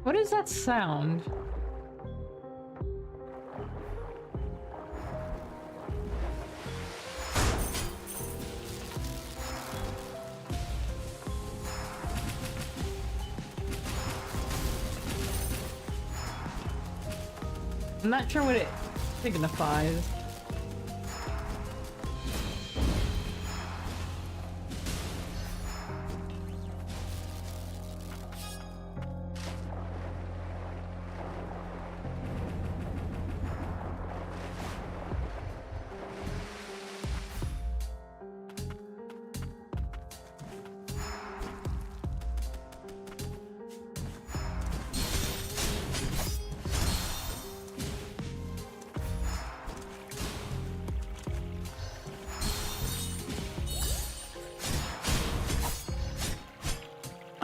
What is that sound? I'm not sure what it signifies.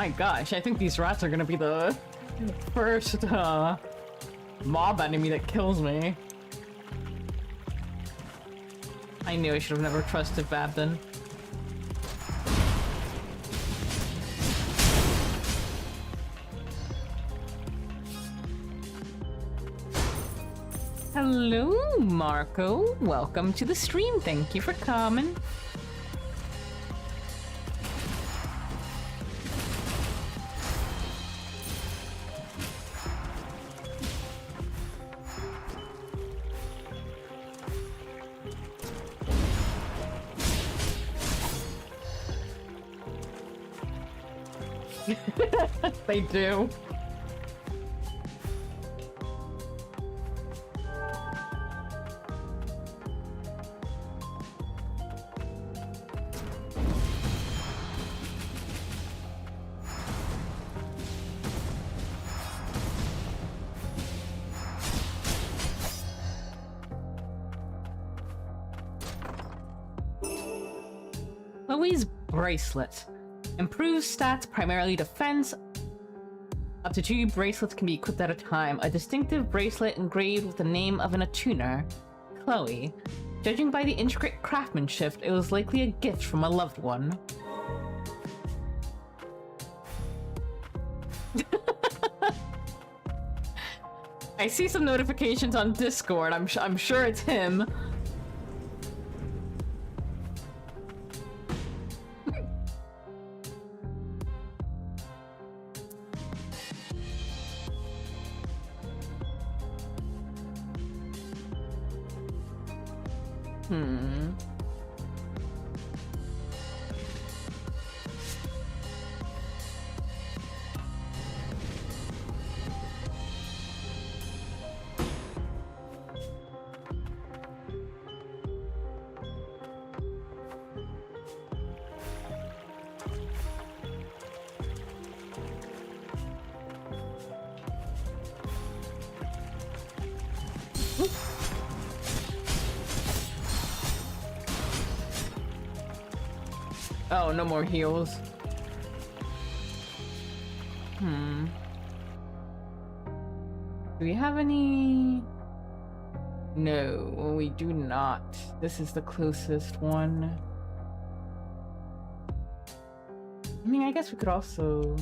My gosh, I think these rats are gonna be the first mob enemy that kills me. I knew I should have never trusted Babden. Hello, Marco. Welcome to the stream. Thank you for coming. They do. Louise Bracelet. Improves stats, primarily defense. Up to 2 bracelets can be equipped at a time. A distinctive bracelet engraved with the name of an attuner, Chloe. Judging by the intricate craftsmanship, it was likely a gift from a loved one. I see some notifications on Discord. I'm sure it's him. Oh, no more heals. Do we have any? No, we do not. This is the closest one. I mean, I guess we could also...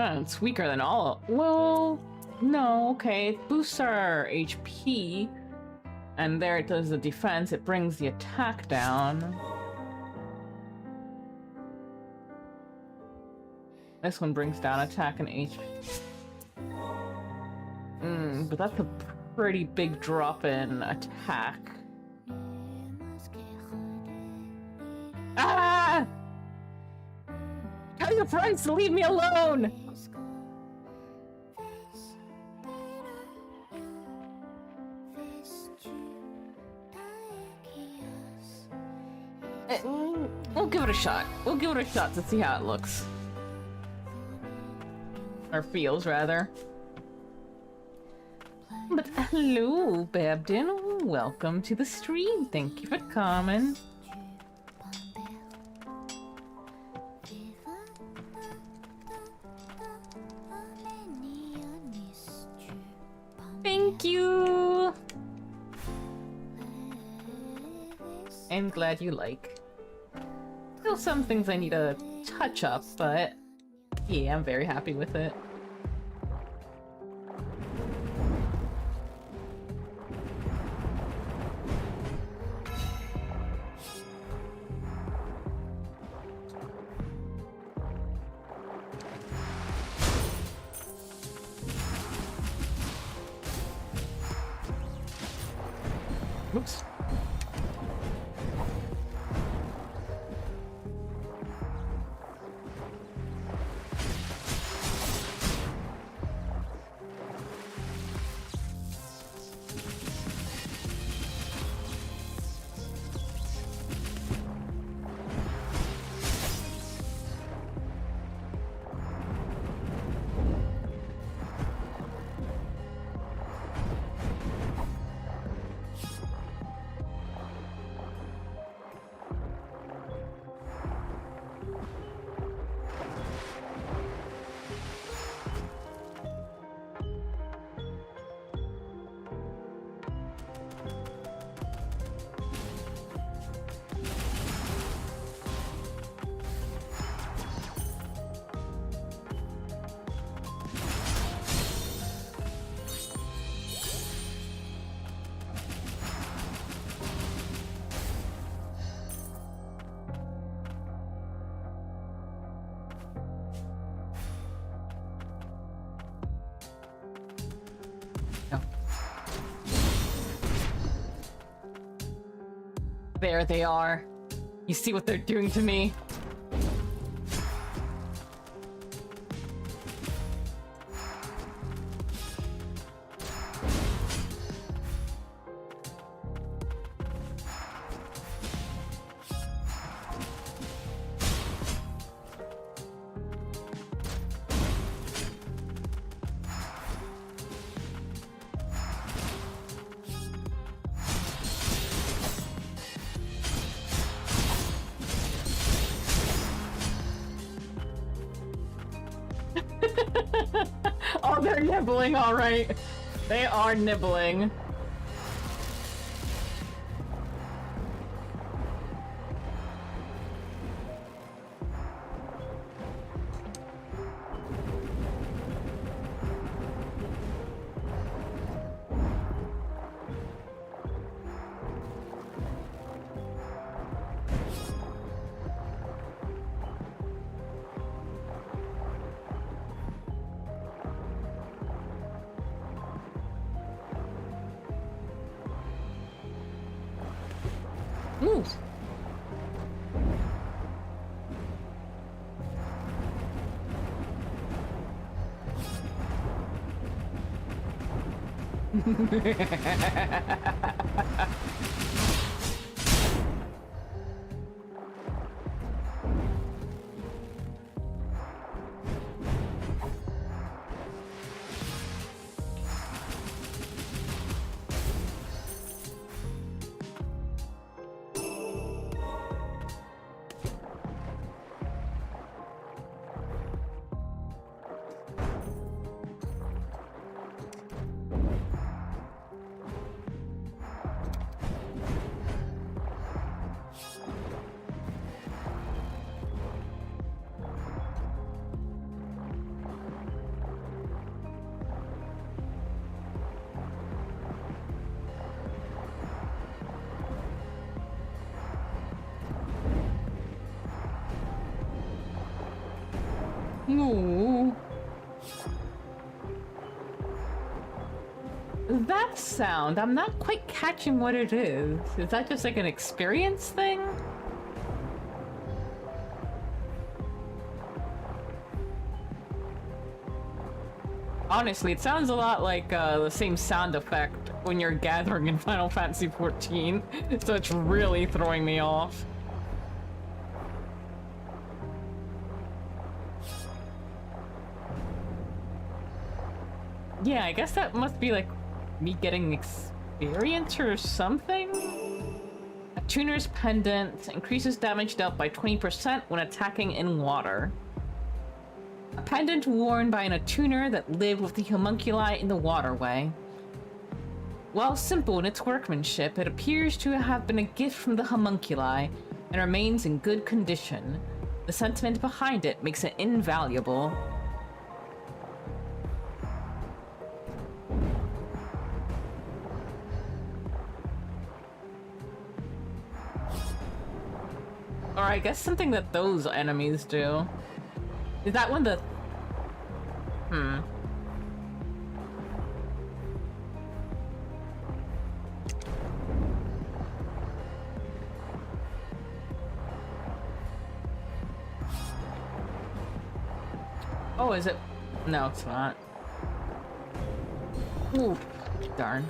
It's weaker than all. Well, no, okay. It boosts our HP. And there it does the defense. It brings the attack down. This one brings down attack and HP. But that's a pretty big drop in attack. Ah! Tell your friends to leave me alone! We'll give it a shot. We'll give it a shot to see how it looks. Or feels, rather. But hello, Babden. Welcome to the stream. Thank you for coming. Thank you! I'm glad you like. Still some things I need to touch up, but yeah, I'm very happy with it. Oops. There they are. You see what they're doing to me? Oh, they're nibbling, alright. They are nibbling. Ooh. Ooh. That sound, I'm not quite catching what it is. Is that just like an experience thing? Honestly, it sounds a lot like the same sound effect when you're gathering in Final Fantasy XIV, so it's really throwing me off. Yeah, I guess that must be like me getting experience or something? A tuner's pendant increases damage dealt by 20% when attacking in water. A pendant worn by an attuner that lived with the homunculi in the waterway. While simple in its workmanship, it appears to have been a gift from the homunculi and remains in good condition. The sentiment behind it makes it invaluable. Or I guess something that those enemies do. Is that one the... Oh, is it? No, it's not. Ooh, darn.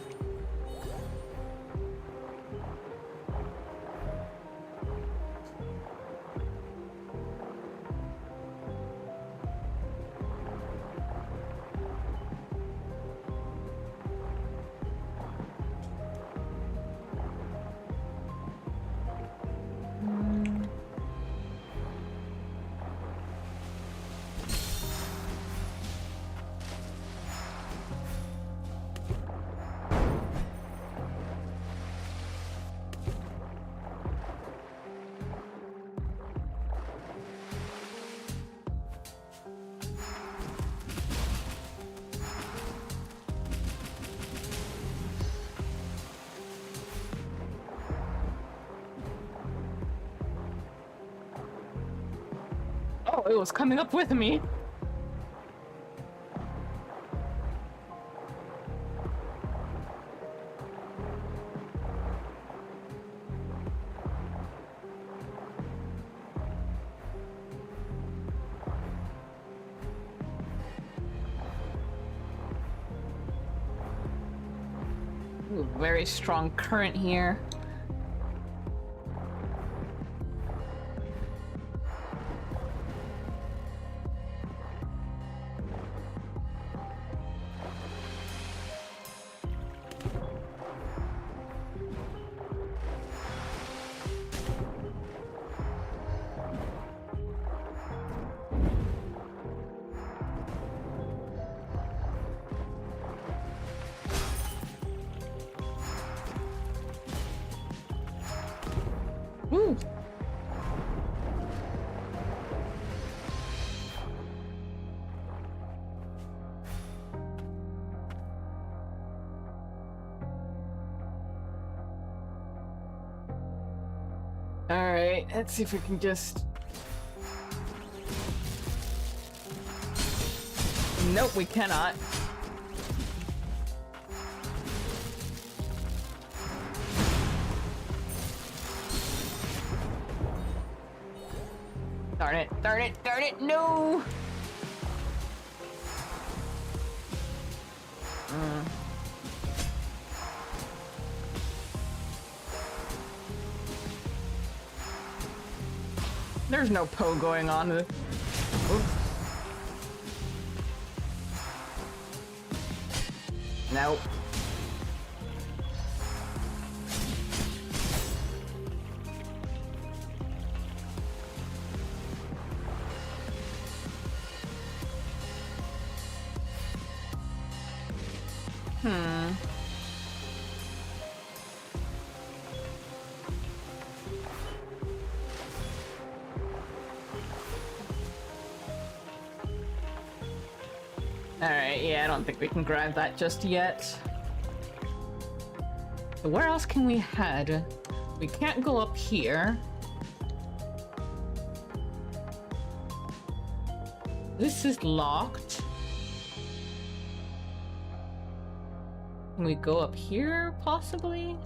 Oh, it was coming up with me. Ooh, very strong current here. Woo! Alright, let's see if we can just... Nope, we cannot. Darn it, darn it, darn it, no! There's no Poe going on. Oops. Nope. Alright, yeah, I don't think we can grab that just yet. So where else can we head? We can't go up here. This is locked. Can we go up here, possibly?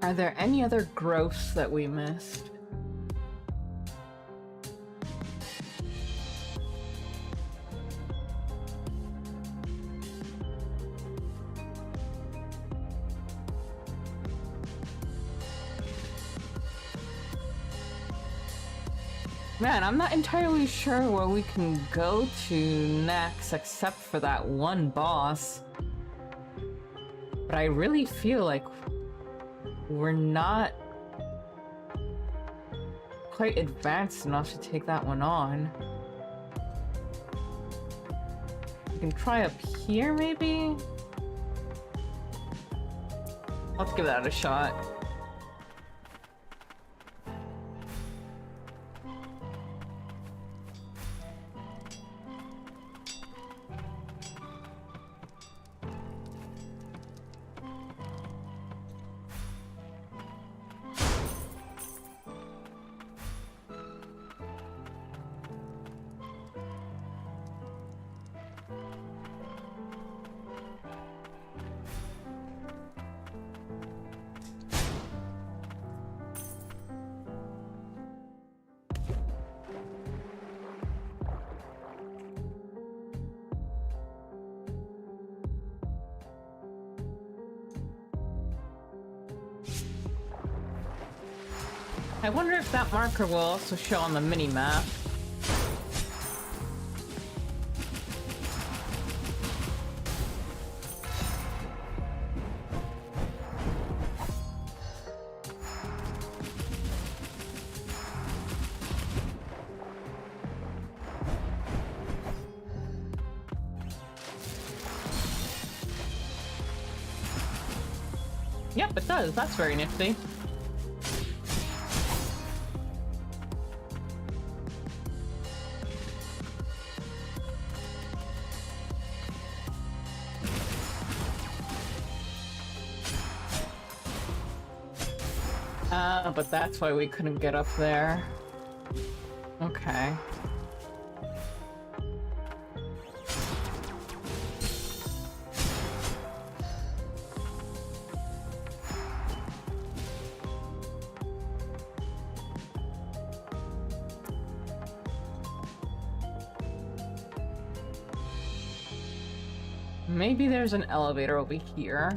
Are there any other growths that we missed? Man, I'm not entirely sure where we can go to next except for that one boss. But I really feel like we're not quite advanced enough to take that one on. We can try up here, maybe? Let's give that a shot. I wonder if that marker will also show on the mini-map. Yep, it does. That's very nifty. Ah, but that's why we couldn't get up there. Okay. Maybe there's an elevator over here.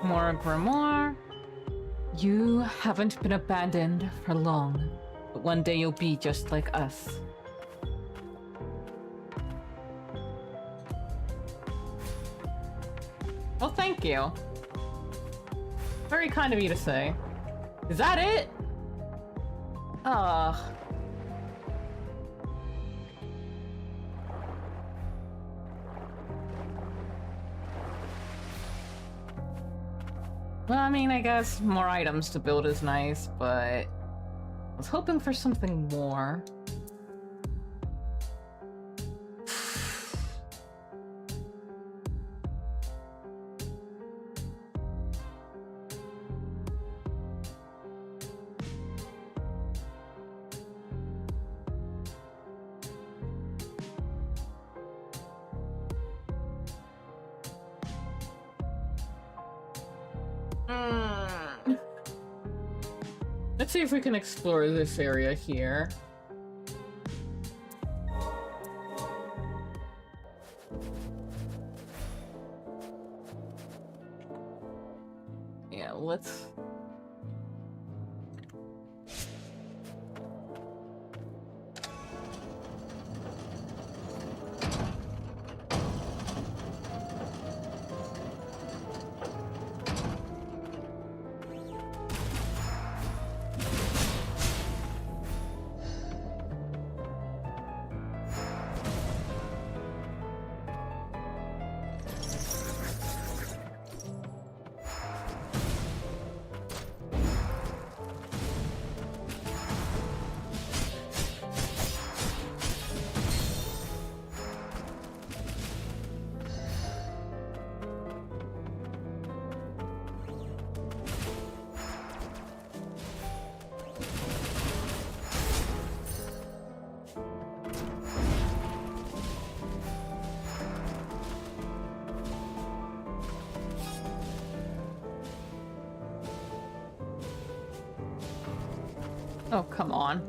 More grimoire. You haven't been abandoned for long, but one day you'll be just like us. Well, thank you. Very kind of you to say. Is that it? Ugh. Well, I mean, I guess more items to build is nice, but I was hoping for something more. Let's see if we can explore this area here. Yeah, let's... Oh, come on.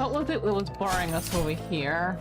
What was it that was barring us over here?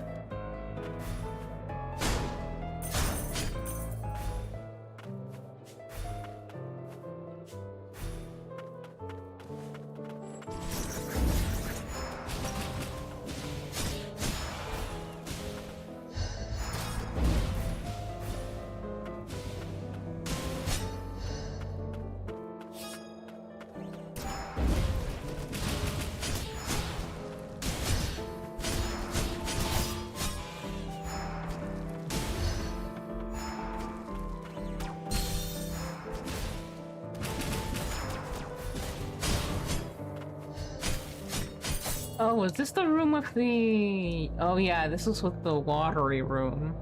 Oh, was this the room with the... Oh yeah, this was with the watery room.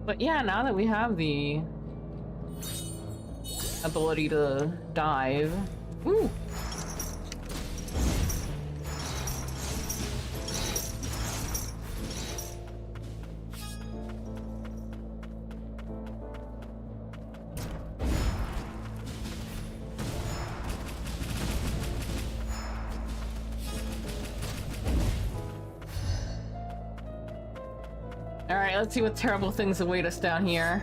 But yeah, now that we have the ability to dive... Ooh! Alright, let's see what terrible things await us down here.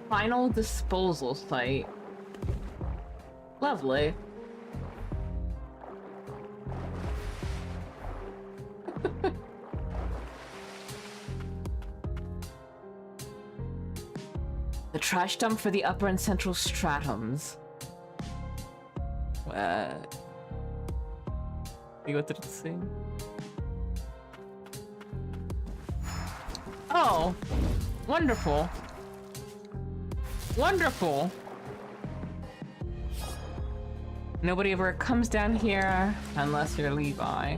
Final disposal site. Lovely. The trash dump for the upper and central stratums. What? What did it say? Oh, wonderful. Wonderful. Nobody ever comes down here unless you're Levi.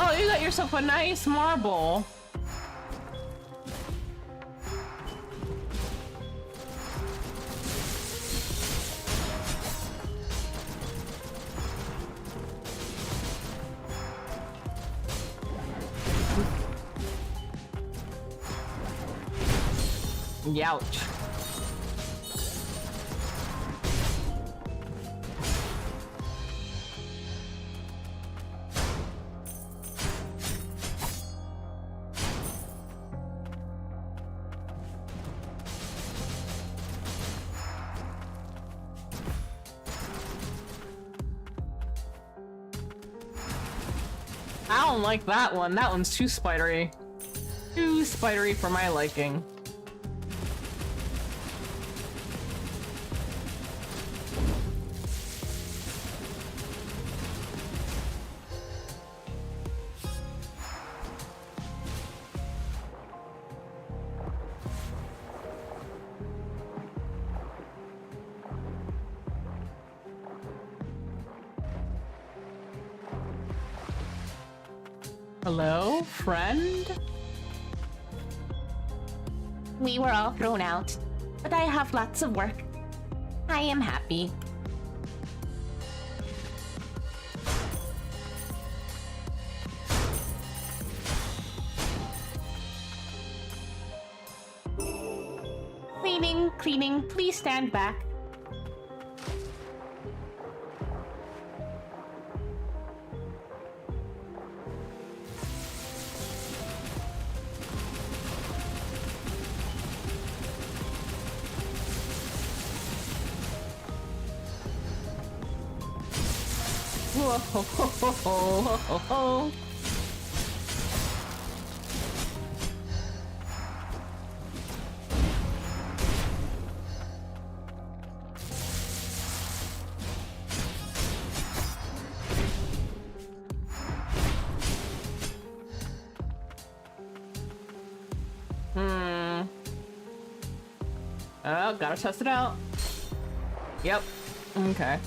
Oh, you got yourself a nice marble. Youch. I don't like that one. That one's too spidery. Too spidery for my liking. Hello, friend? We were all thrown out, but I have lots of work. I am happy. Cleaning, cleaning, please stand back. Whoa, ho, ho, ho, ho, ho, ho. Oh, gotta test it out. Yep. Okay.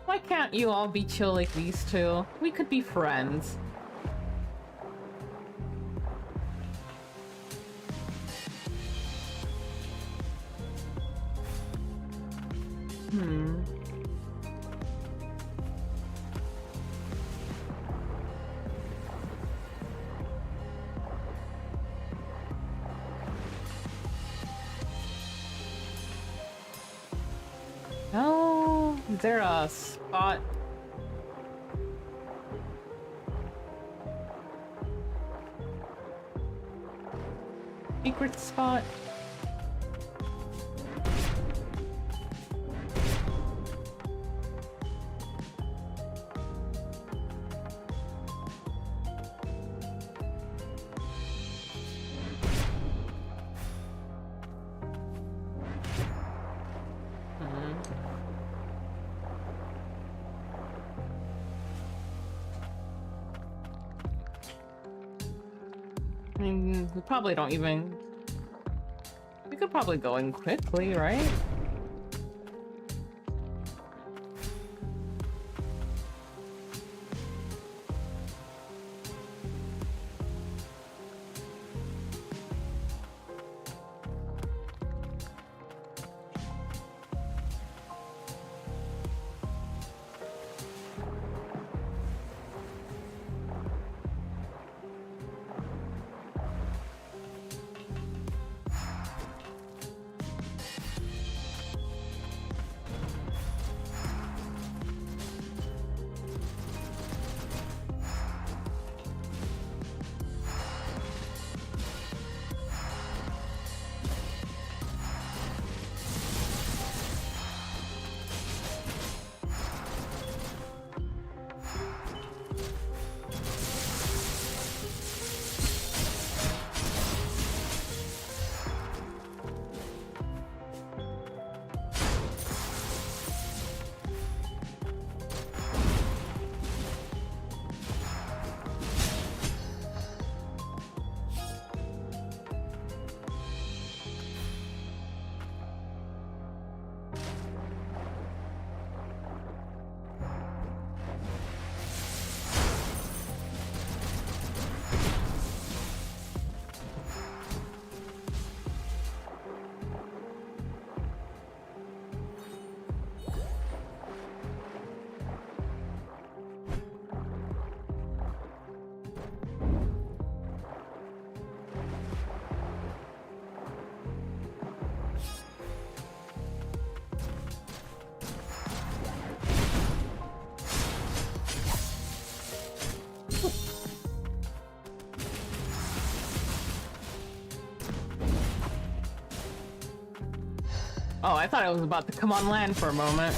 Why can't you all be chill like these two? We could be friends. Oh, is there a spot? Secret spot? I mean, we probably don't even... We could probably go in quickly, right? Oh, I thought I was about to come on land for a moment.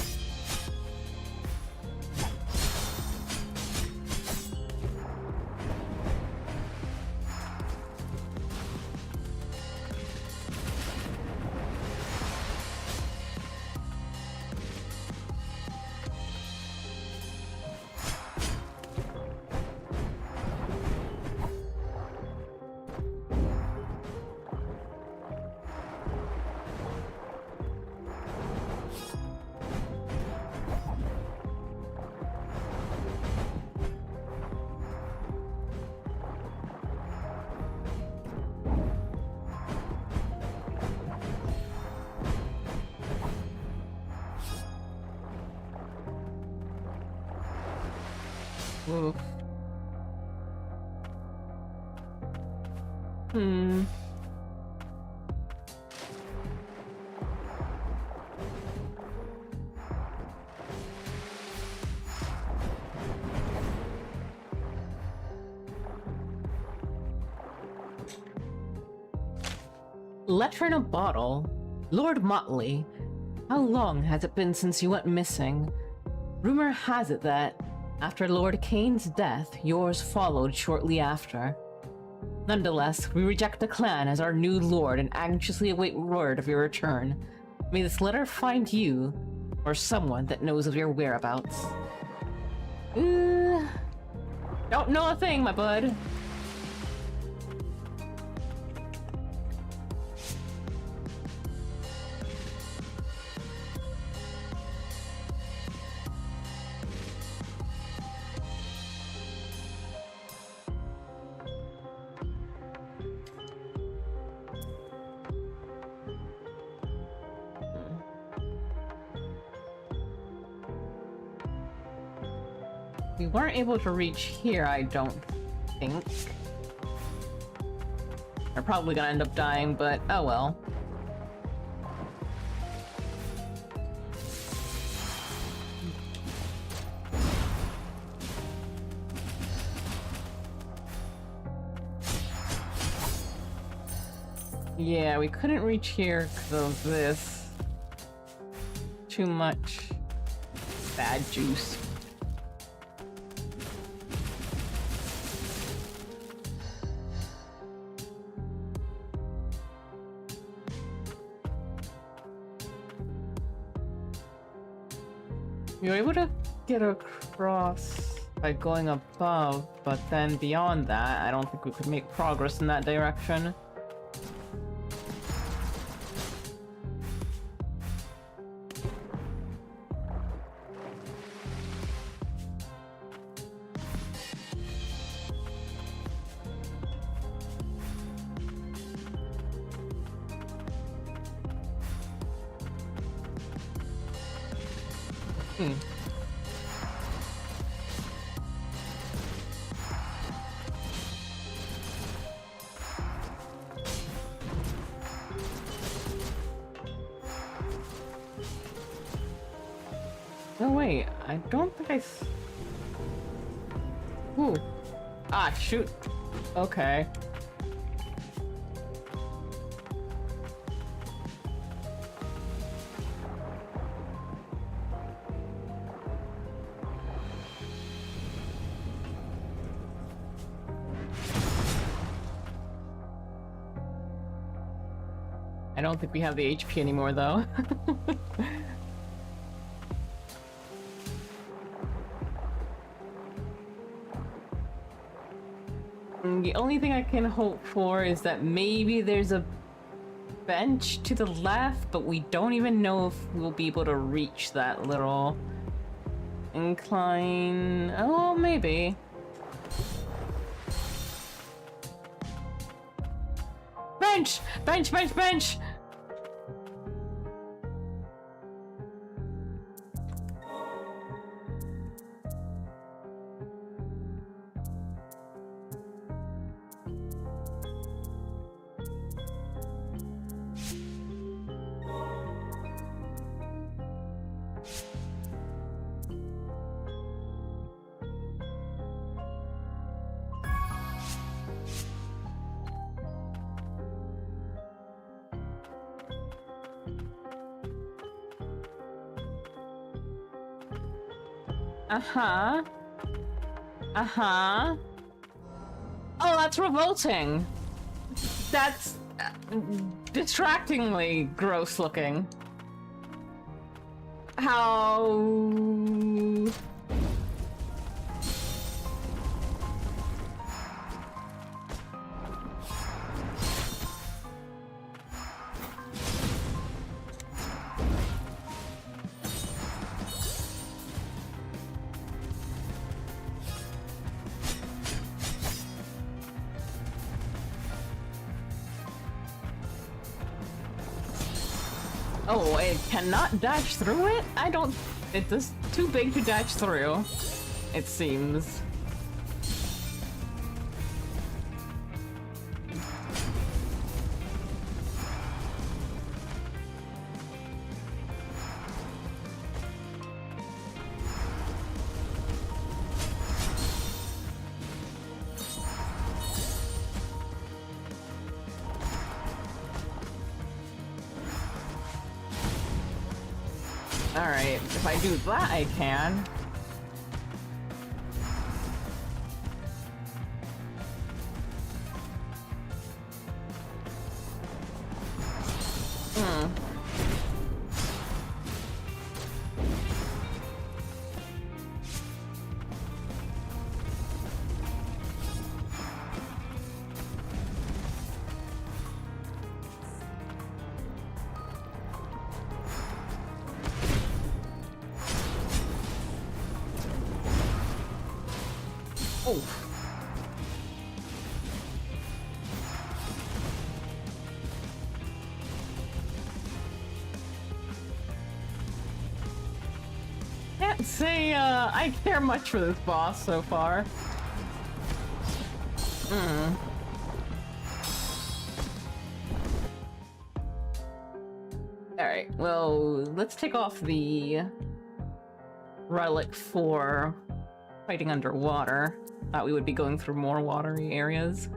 Oof. Hmm. Letter in a bottle. Lord Motley, how long has it been since you went missing? Rumor has it that, after Lord Kane's death, yours followed shortly after. Nonetheless, we reject the clan as our new lord and anxiously await word of your return. May this letter find you, or someone that knows of your whereabouts. Don't know a thing, my bud. We weren't able to reach here, I don't think. We're probably gonna end up dying, but oh well. Yeah, we couldn't reach here because of this. Too much bad juice. We were able to get across by going above, but then beyond that, I don't think we could make progress in that direction. No, wait, I don't think Ooh. Ah, shoot. Okay. I don't think we have the HP anymore, though. The only thing I can hope for is that maybe there's a bench to the left, but we don't even know if we'll be able to reach that little incline. Oh, maybe. Bench! Bench, bench, bench! Uh-huh. Uh-huh. Oh, that's revolting. That's distractingly gross looking. How... Oh, it cannot dash through it? I don't... It's just too big to dash through, it seems. Alright, if I do that, I can. Oh. Can't say I care much for this boss so far. Alright, well, let's take off the relic for fighting underwater. Thought we would be going through more watery areas.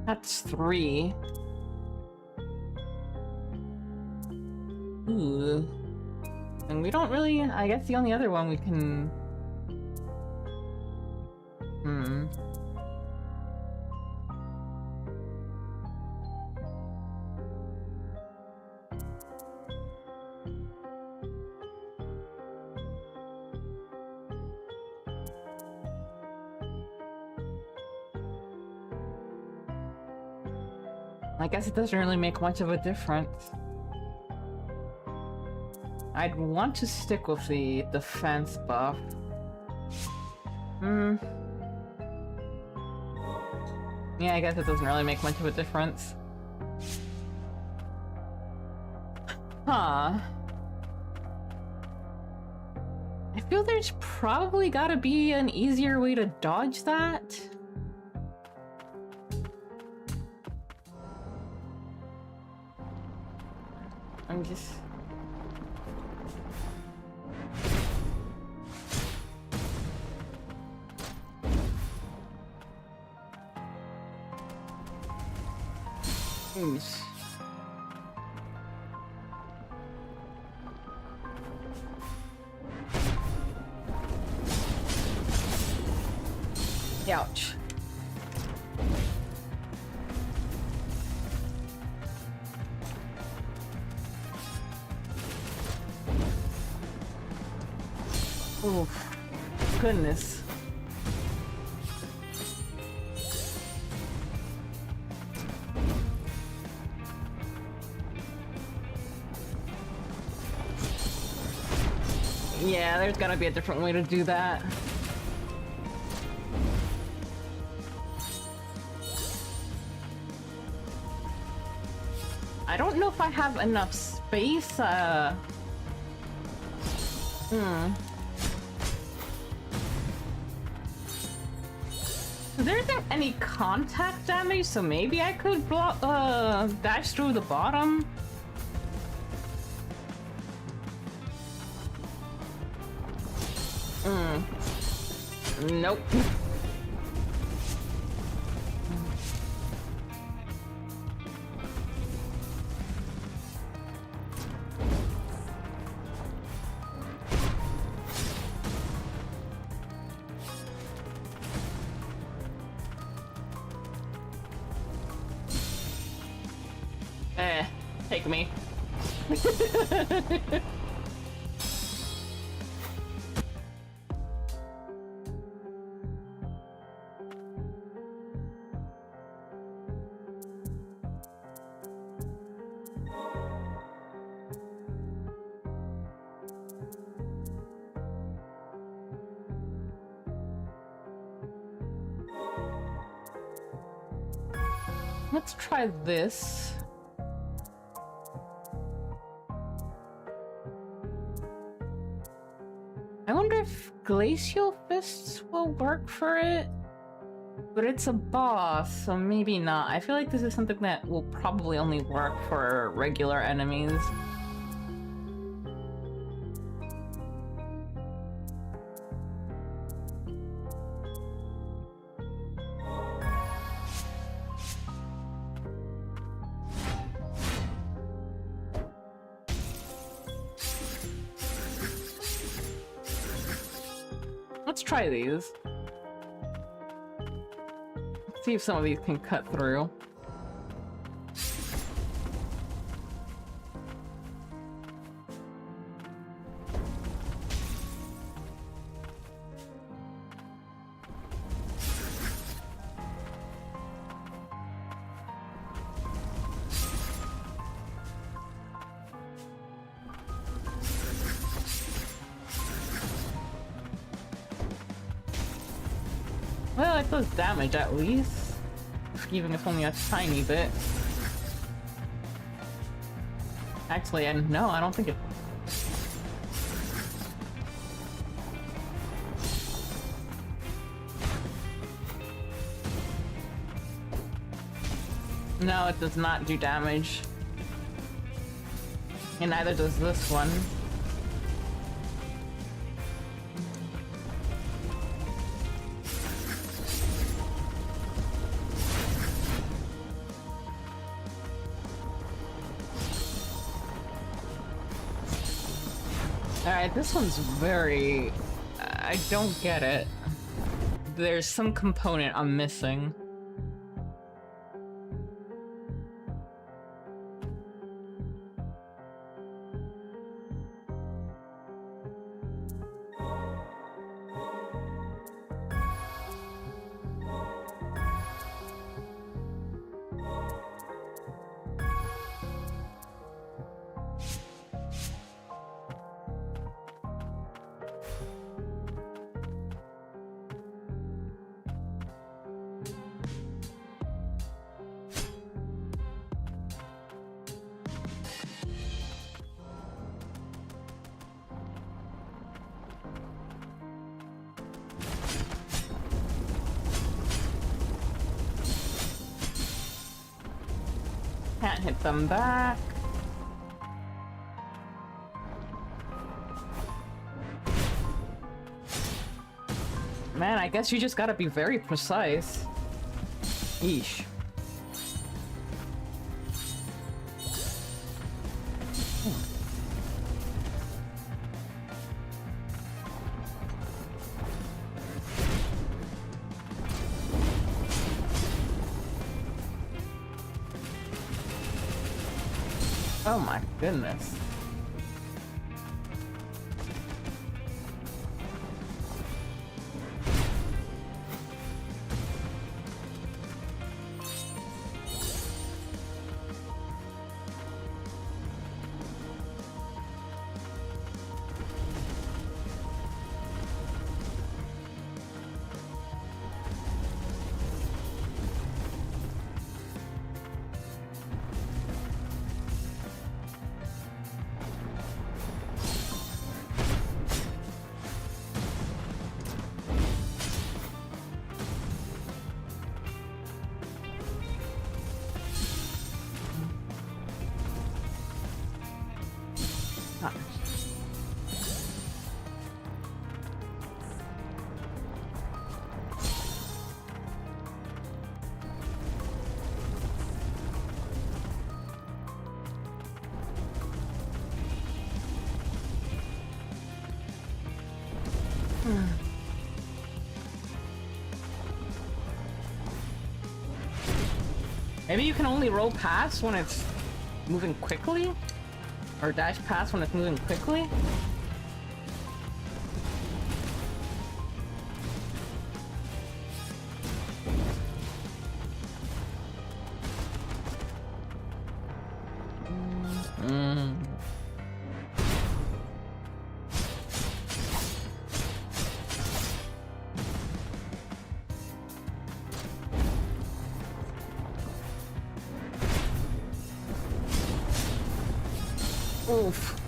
That's 3. Ooh. And we don't really... I guess the only other one we can... I guess it doesn't really make much of a difference. I'd want to stick with the defense buff. Yeah, I guess it doesn't really make much of a difference. Huh. I feel there's probably gotta be an easier way to dodge that. I'm just... Oosh. Ouch. Oh, goodness. Yeah, there's gotta be a different way to do that. I don't know if I have enough space, There isn't any contact damage, so maybe I could dash through the bottom. Nope. Take me. Let's try this. I wonder if glacial fists will work for it. But it's a boss, so maybe not. I feel like this is something that will probably only work for regular enemies. Let's try these. See if some of these can cut through. Well, it does damage at least, even if only a tiny bit. Actually, no, I don't think it... No, it does not do damage. And neither does this one. Alright, this one's very... I don't get it. There's some component I'm missing. Can't hit them back. Man, I guess you just gotta be very precise. Yeesh. Oh my goodness. Maybe you can only roll past when it's moving quickly? Or dash past when it's moving quickly? Oof.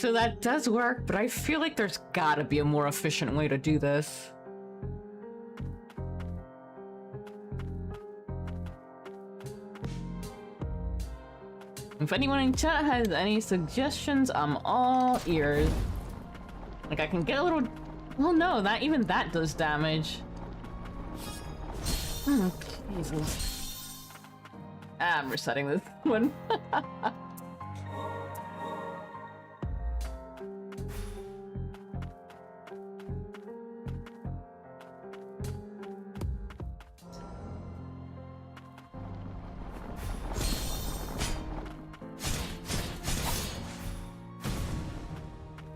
so that does work, but I feel like there's gotta be a more efficient way to do this. If anyone in chat has any suggestions, I'm all ears. Like, I can get a little... Well, no, even that does damage. Oh, Jesus. I'm resetting this one.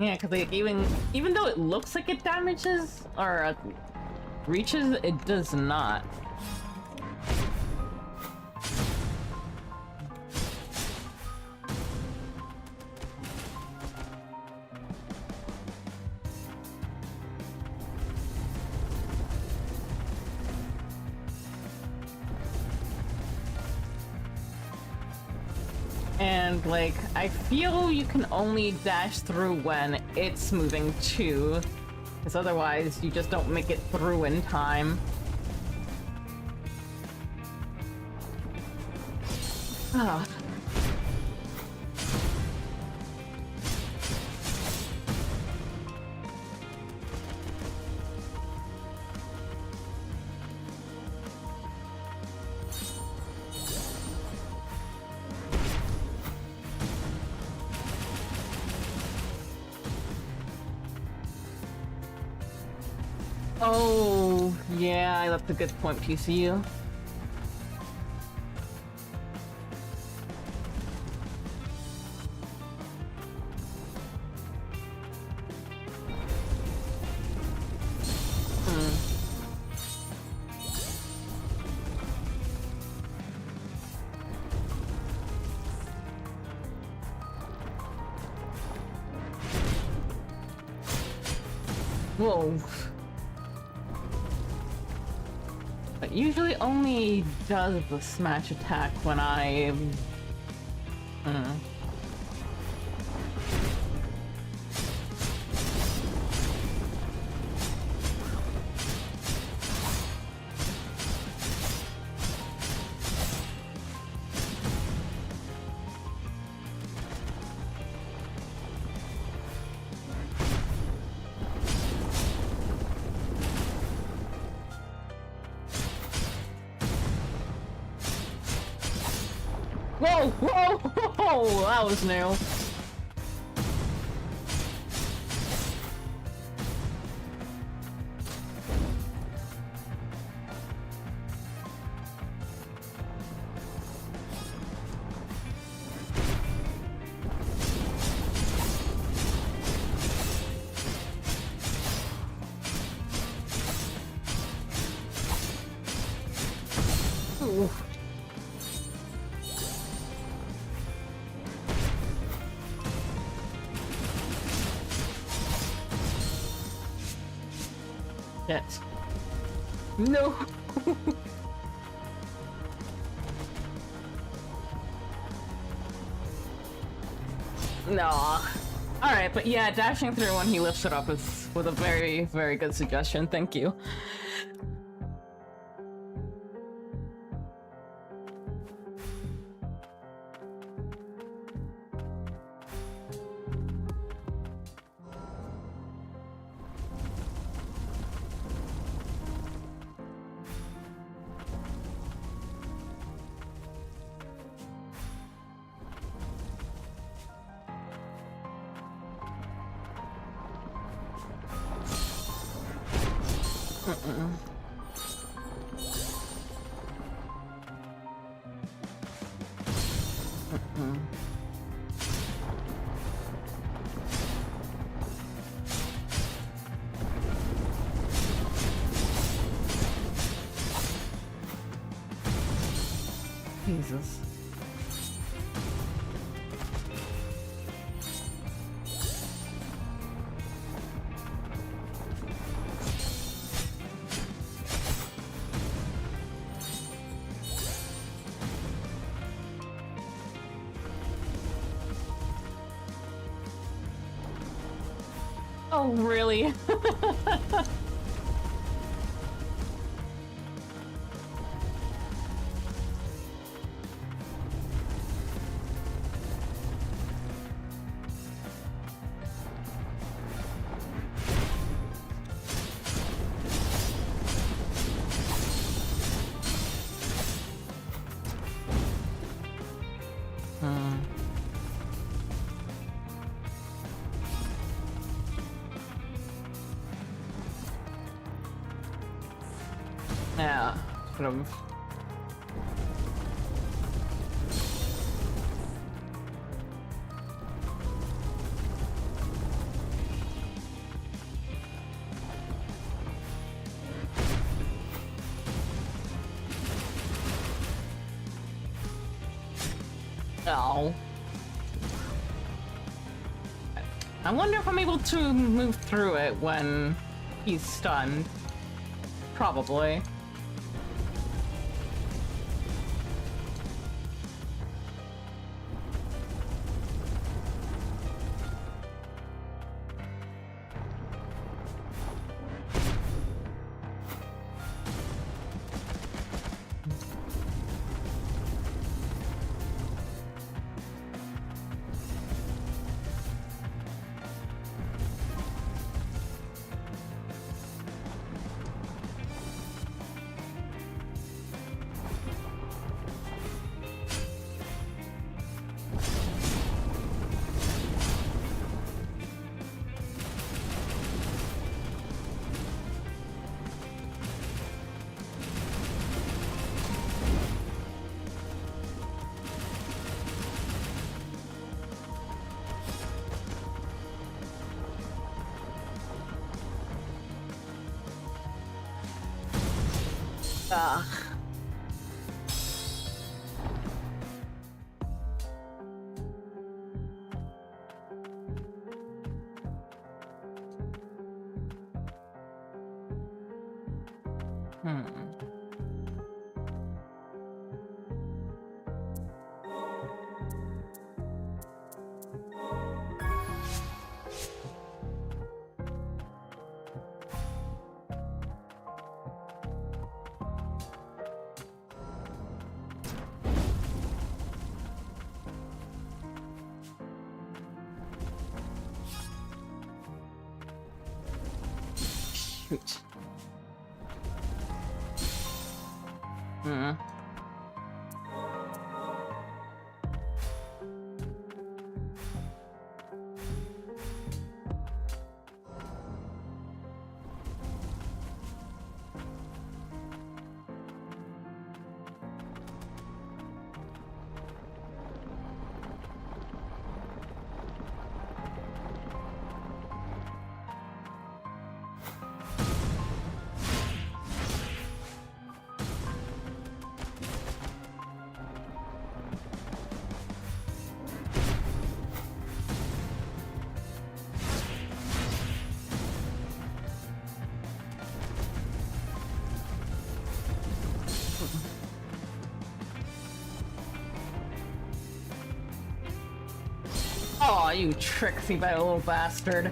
Yeah, because like, even though it looks like it damages or reaches, it does not. And, like, I feel you can only dash through when it's moving too, because otherwise you just don't make it through in time. Ah. Oh, yeah, that's a good point, PCU. Whoa. It usually only does the smash attack when I... Whoa! Whoa! Whoa! That was new. Ooh. Shit. No! No. Alright, but yeah, dashing through when he lifts it up was a very, very good suggestion. Thank you. Jesus. Oh, really? Yeah, sort of. Oh. I wonder if I'm able to move through it when he's stunned. Probably. Ugh. Shoot. Aw, you tricksy little bastard.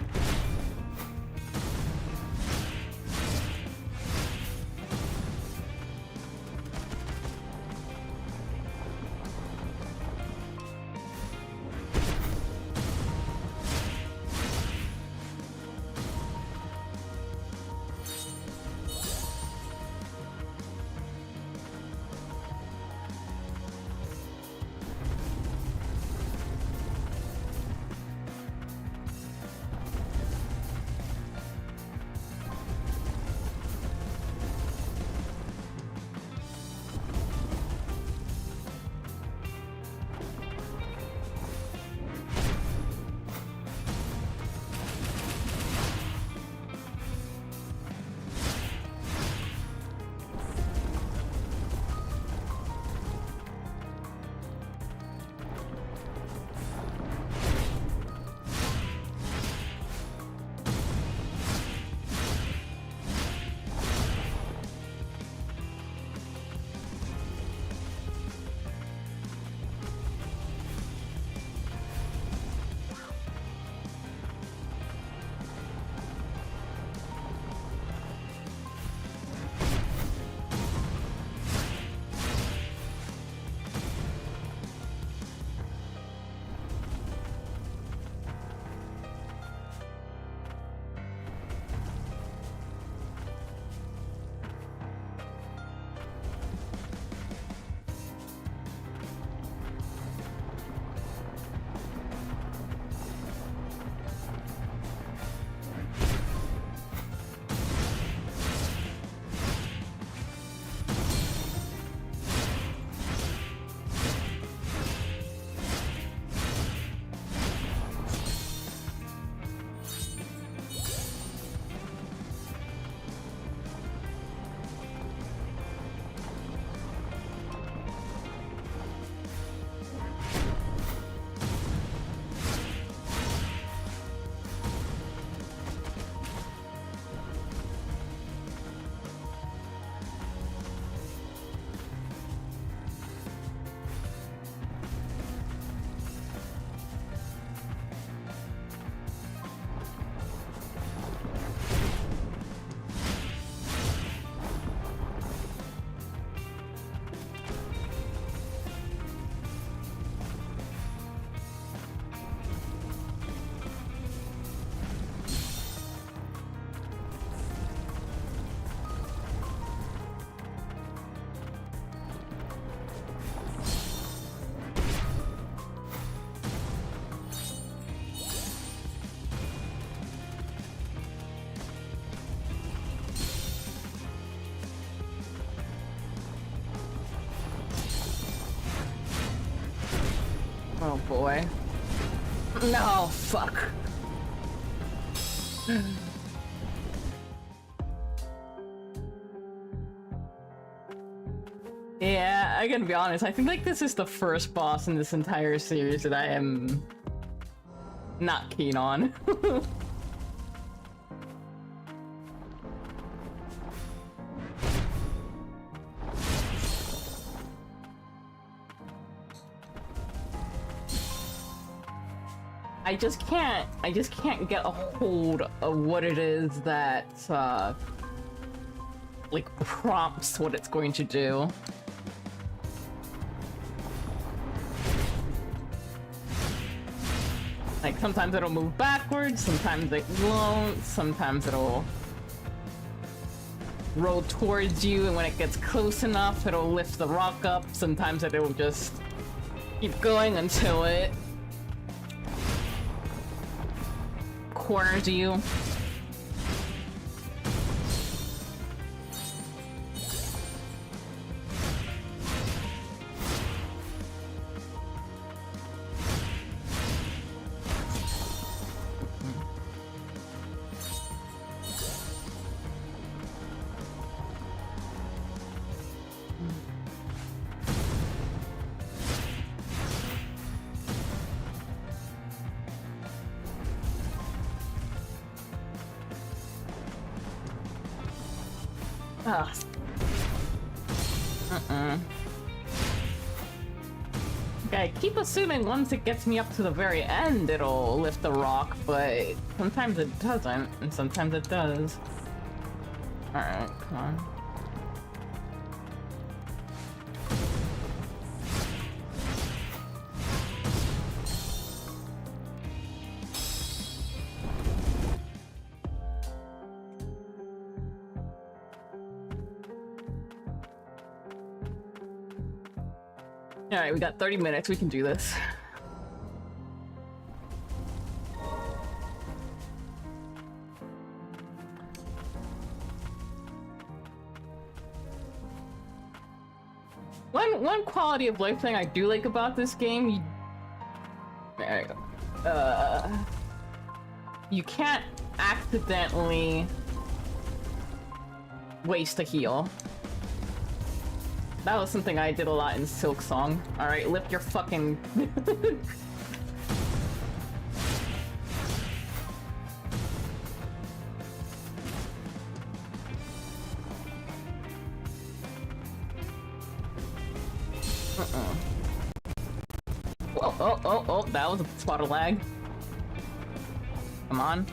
Oh boy. No, fuck. Yeah, I gotta be honest, I think like this is the first boss in this entire series that I am not keen on. I just can't get a hold of what it is that, like, prompts what it's going to do. Like, sometimes it'll move backwards, sometimes it won't, sometimes it'll roll towards you, and when it gets close enough, it'll lift the rock up, sometimes it'll just keep going until it corners you. Ugh. Okay, I keep assuming once it gets me up to the very end, it'll lift the rock, but sometimes it doesn't, and sometimes it does. Alright, come on. Alright, we got 30 minutes, we can do this. One quality of life thing I do like about this game, there you go. You can't accidentally waste a heal. That was something I did a lot in Silk Song. Alright, lift your fucking... Oh, that was a spot of lag. Come on.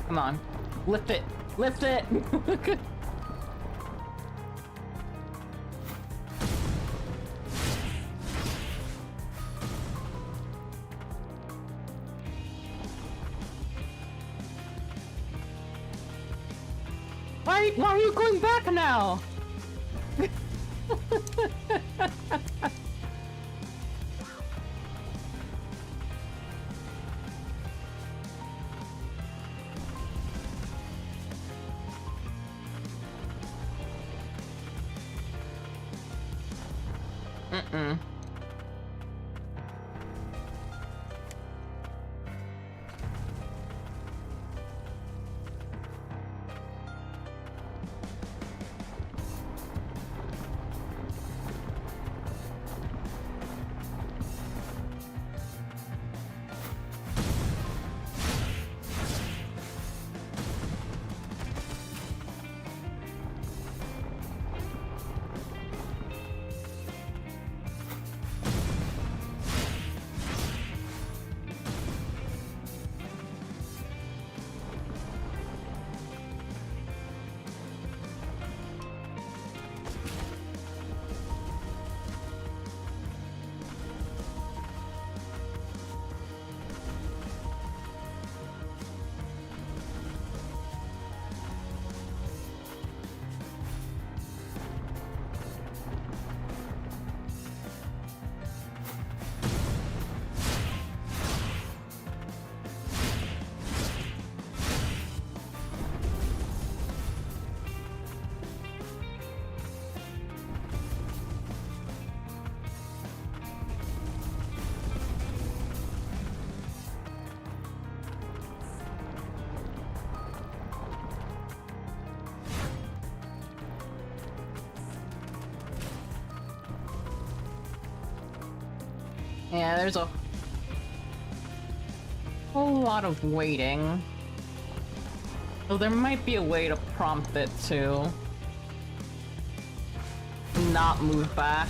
Come on. Lift it! Lift it! Why are you going back now? Yeah, there's a whole lot of waiting. So there might be a way to prompt it to not move back.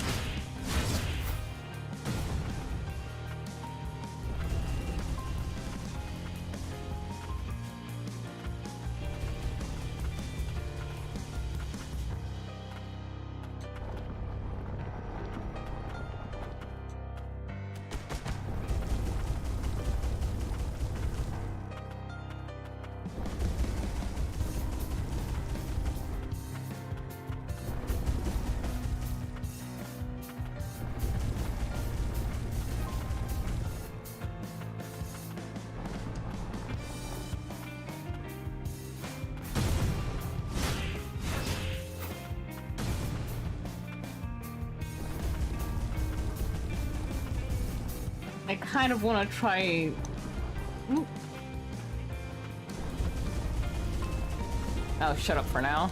I kind of want to try... Ooh. Oh, shut up for now.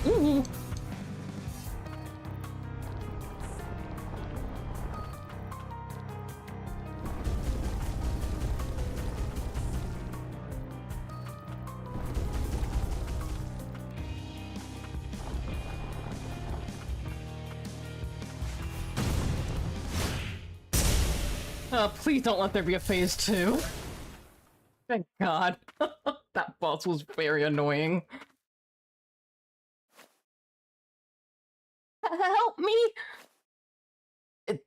Ooh. Please don't let there be a phase 2. Thank God. That boss was very annoying. Help me!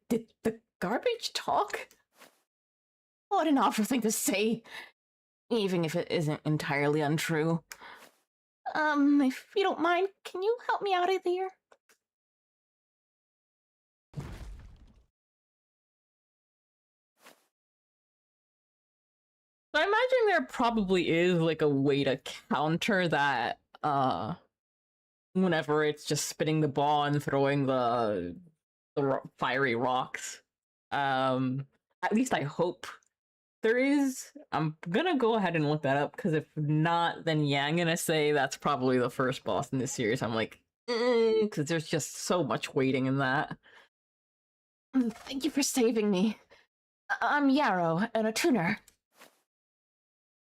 Did the garbage talk? What an awful thing to say, even if it isn't entirely untrue. If you don't mind, can you help me out of here? So I imagine there probably is like a way to counter that, whenever it's just spinning the ball and throwing the fiery rocks. At least I hope there is. I'm gonna go ahead and look that up, because if not, then yeah, I'm gonna say that's probably the first boss in this series. I'm like, because there's just so much waiting in that. Thank you for saving me. I'm Yarrow, and a tuner.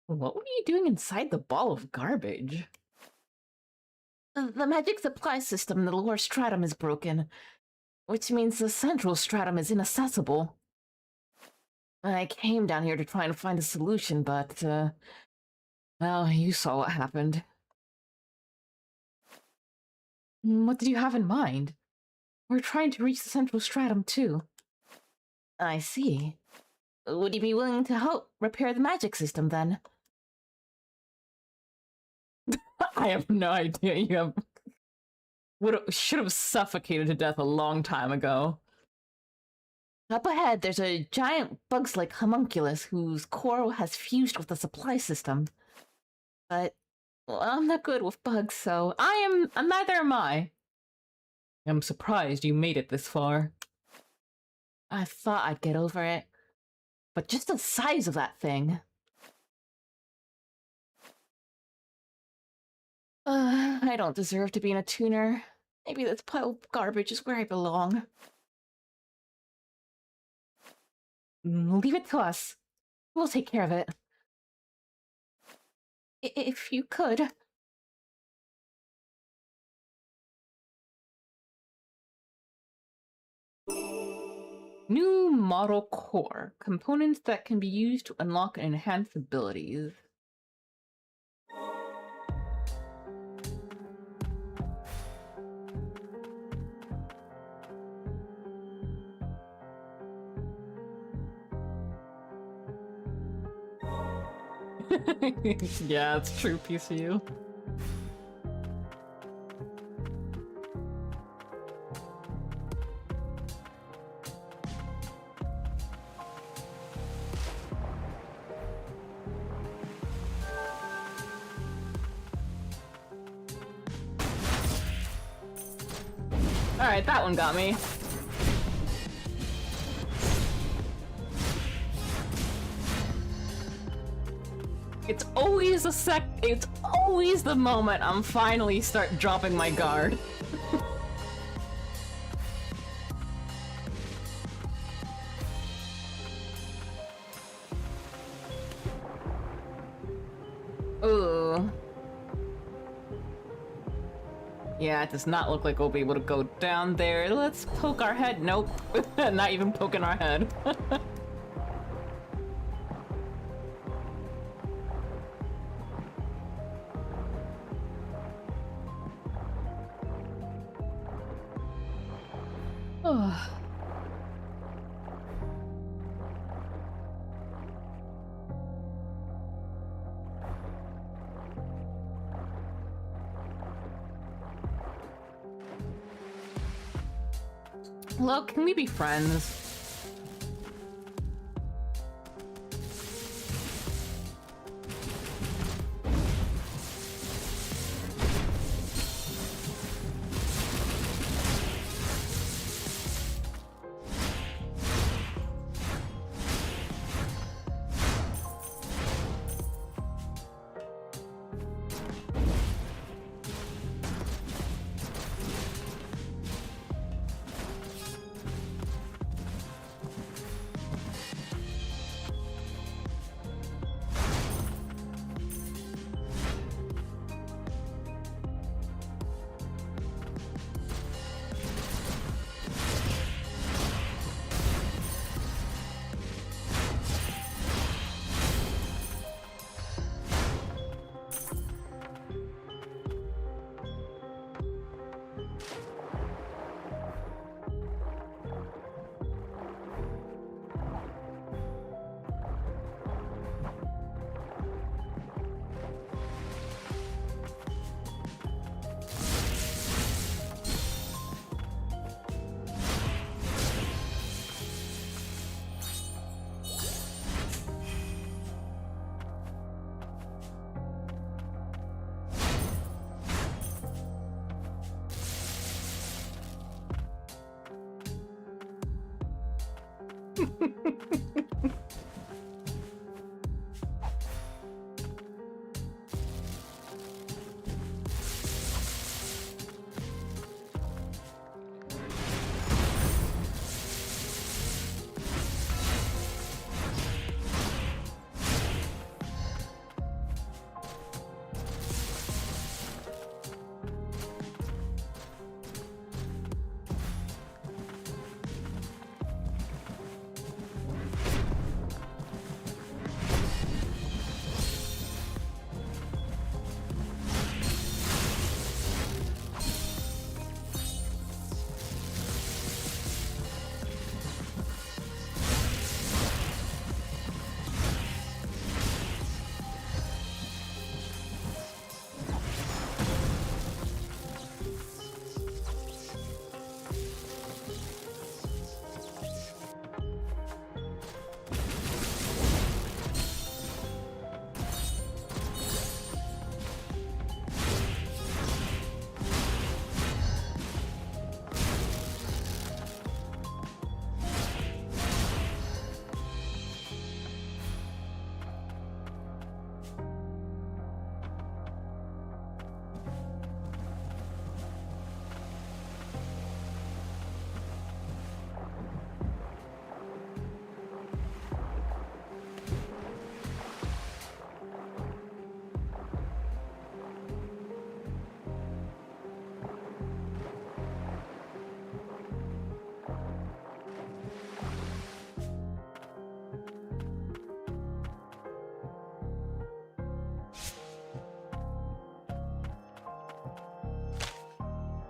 What were you doing inside the ball of garbage? The magic supply system in the lower stratum is broken, which means the central stratum is inaccessible. I came down here to try and find a solution, but, well, you saw what happened. What did you have in mind? We're trying to reach the central stratum, too. I see. Would you be willing to help repair the magic system, then? I have no idea. You should have suffocated to death a long time ago. Up ahead, there's a giant bugs-like homunculus whose core has fused with the supply system. But, well, I'm not good with bugs, so neither am I. I'm surprised you made it this far. I thought I'd get over it. But just the size of that thing. I don't deserve to be in a tuner. Maybe this pile of garbage is where I belong. Leave it to us. We'll take care of it. If you could. New model core. Components that can be used to unlock and enhance abilities. Yeah, it's true, PCU. Alright, that one got me. It's always it's always the moment I'm finally start dropping my guard. Ooh. Yeah, it does not look like we'll be able to go down there. Let's poke our head. Nope. Not even poking our head. Oh. Look, can we be friends?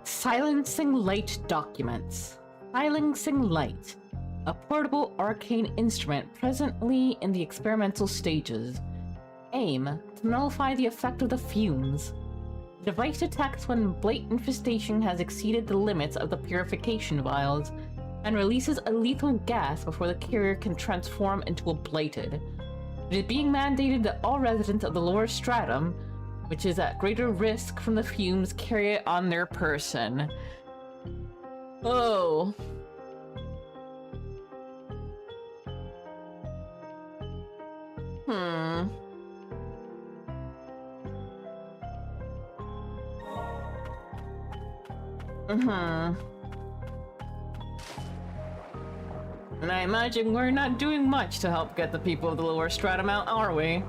Silencing Light documents. Silencing Light, a portable arcane instrument presently in the experimental stages. Aim, to nullify the effect of the fumes. The device detects when blight infestation has exceeded the limits of the purification vials, and releases a lethal gas before the carrier can transform into a blighted. It is being mandated that all residents of the lower stratum, which is at greater risk from the fumes, carry it on their person. Oh. Hmm. Mm-hmm. And I imagine we're not doing much to help get the people of the lower stratum out, are we?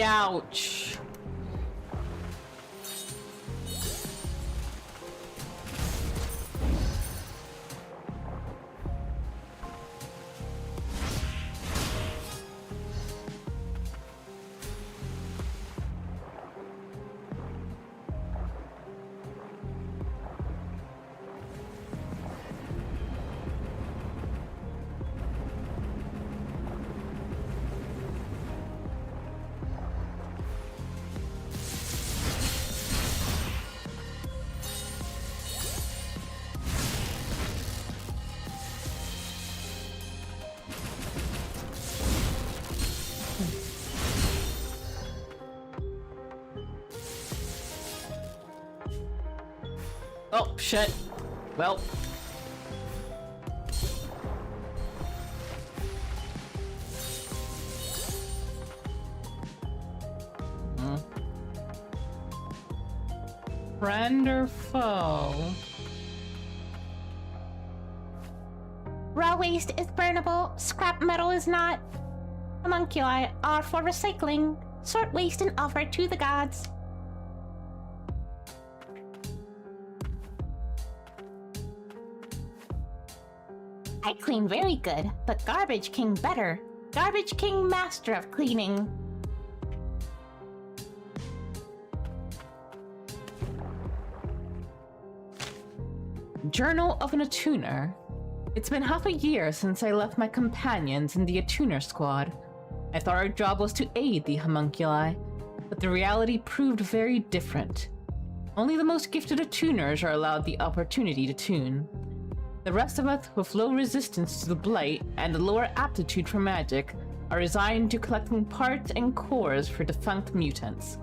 Ouch. Oh, shit. Well. Friend or foe? Raw waste is burnable, scrap metal is not. Homunculi are for recycling. Sort waste and offer to the gods. I clean very good, but Garbage King better. Garbage King master of cleaning. Journal of an Attuner. It's been half a year since I left my companions in the Attuner squad. I thought our job was to aid the Homunculi, but the reality proved very different. Only the most gifted attuners are allowed the opportunity to tune. The rest of us, with low resistance to the blight and a lower aptitude for magic, are resigned to collecting parts and cores for defunct mutants.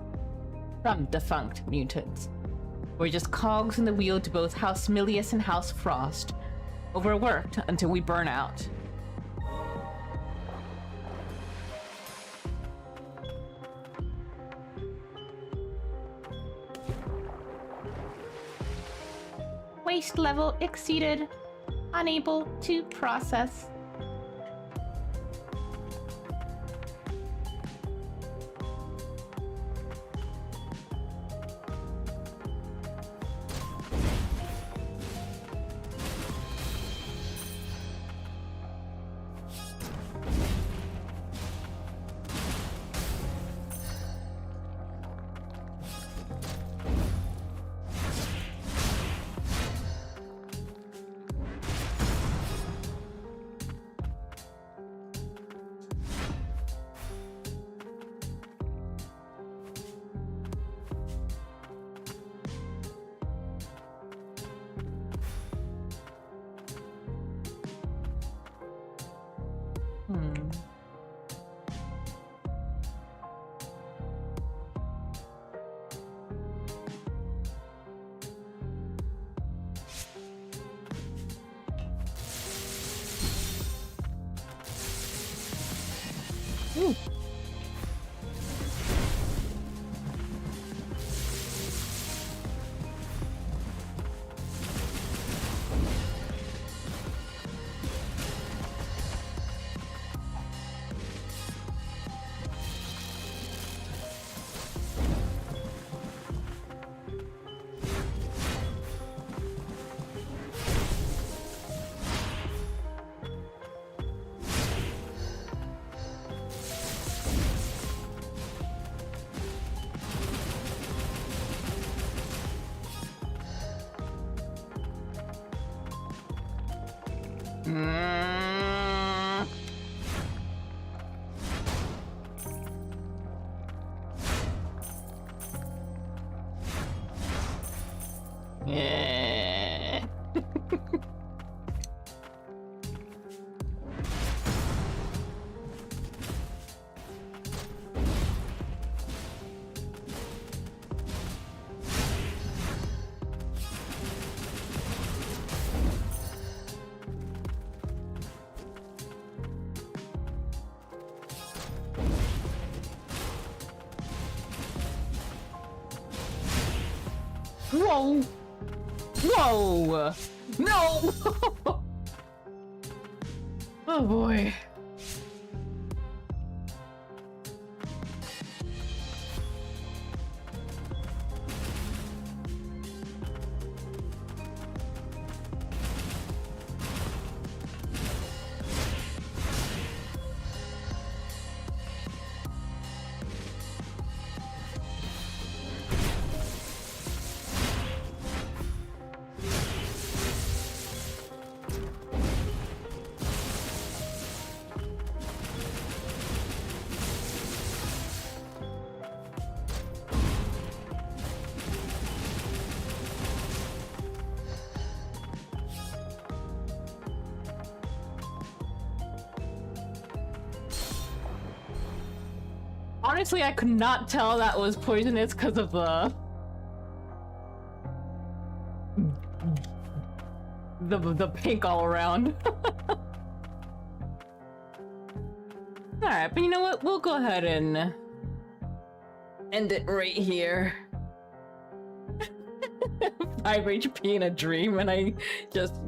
From defunct mutants. We're just cogs in the wheel to both House Milius and House Frost. Overworked until we burn out. Waste level exceeded. Unable to process. Whoa! Whoa! No! Oh boy. Honestly, I could not tell that was poisonous because of the pink all around. Alright, but you know what? We'll go ahead and end it right here. 5 HP in a dream, and I just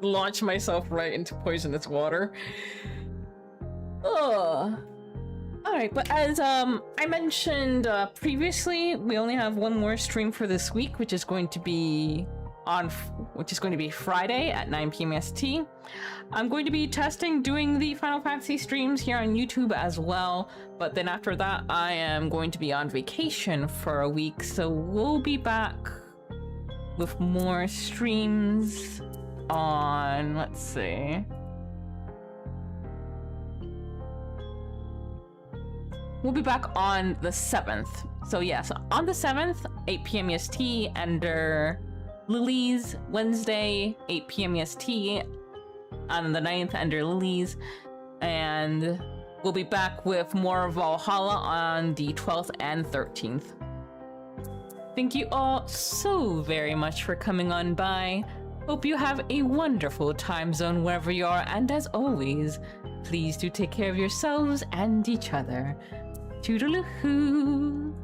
launched myself right into poisonous water. Ugh. Alright, but as I mentioned previously, we only have one more stream for this week, which is going to be Friday at 9 PM ST. I'm going to be doing the Final Fantasy streams here on YouTube as well, but then after that I am going to be on vacation for a week, so we'll be back with more streams on, let's see. We'll be back on the 7th. So yes, on the 7th, 8 PM EST, Ender Lilies. Wednesday, 8 PM EST. On the 9th, Ender Lilies. And we'll be back with more Valhalla on the 12th and 13th. Thank you all so very much for coming on by. Hope you have a wonderful time zone wherever you are, and as always, please do take care of yourselves and each other. Toodaloo-hoo!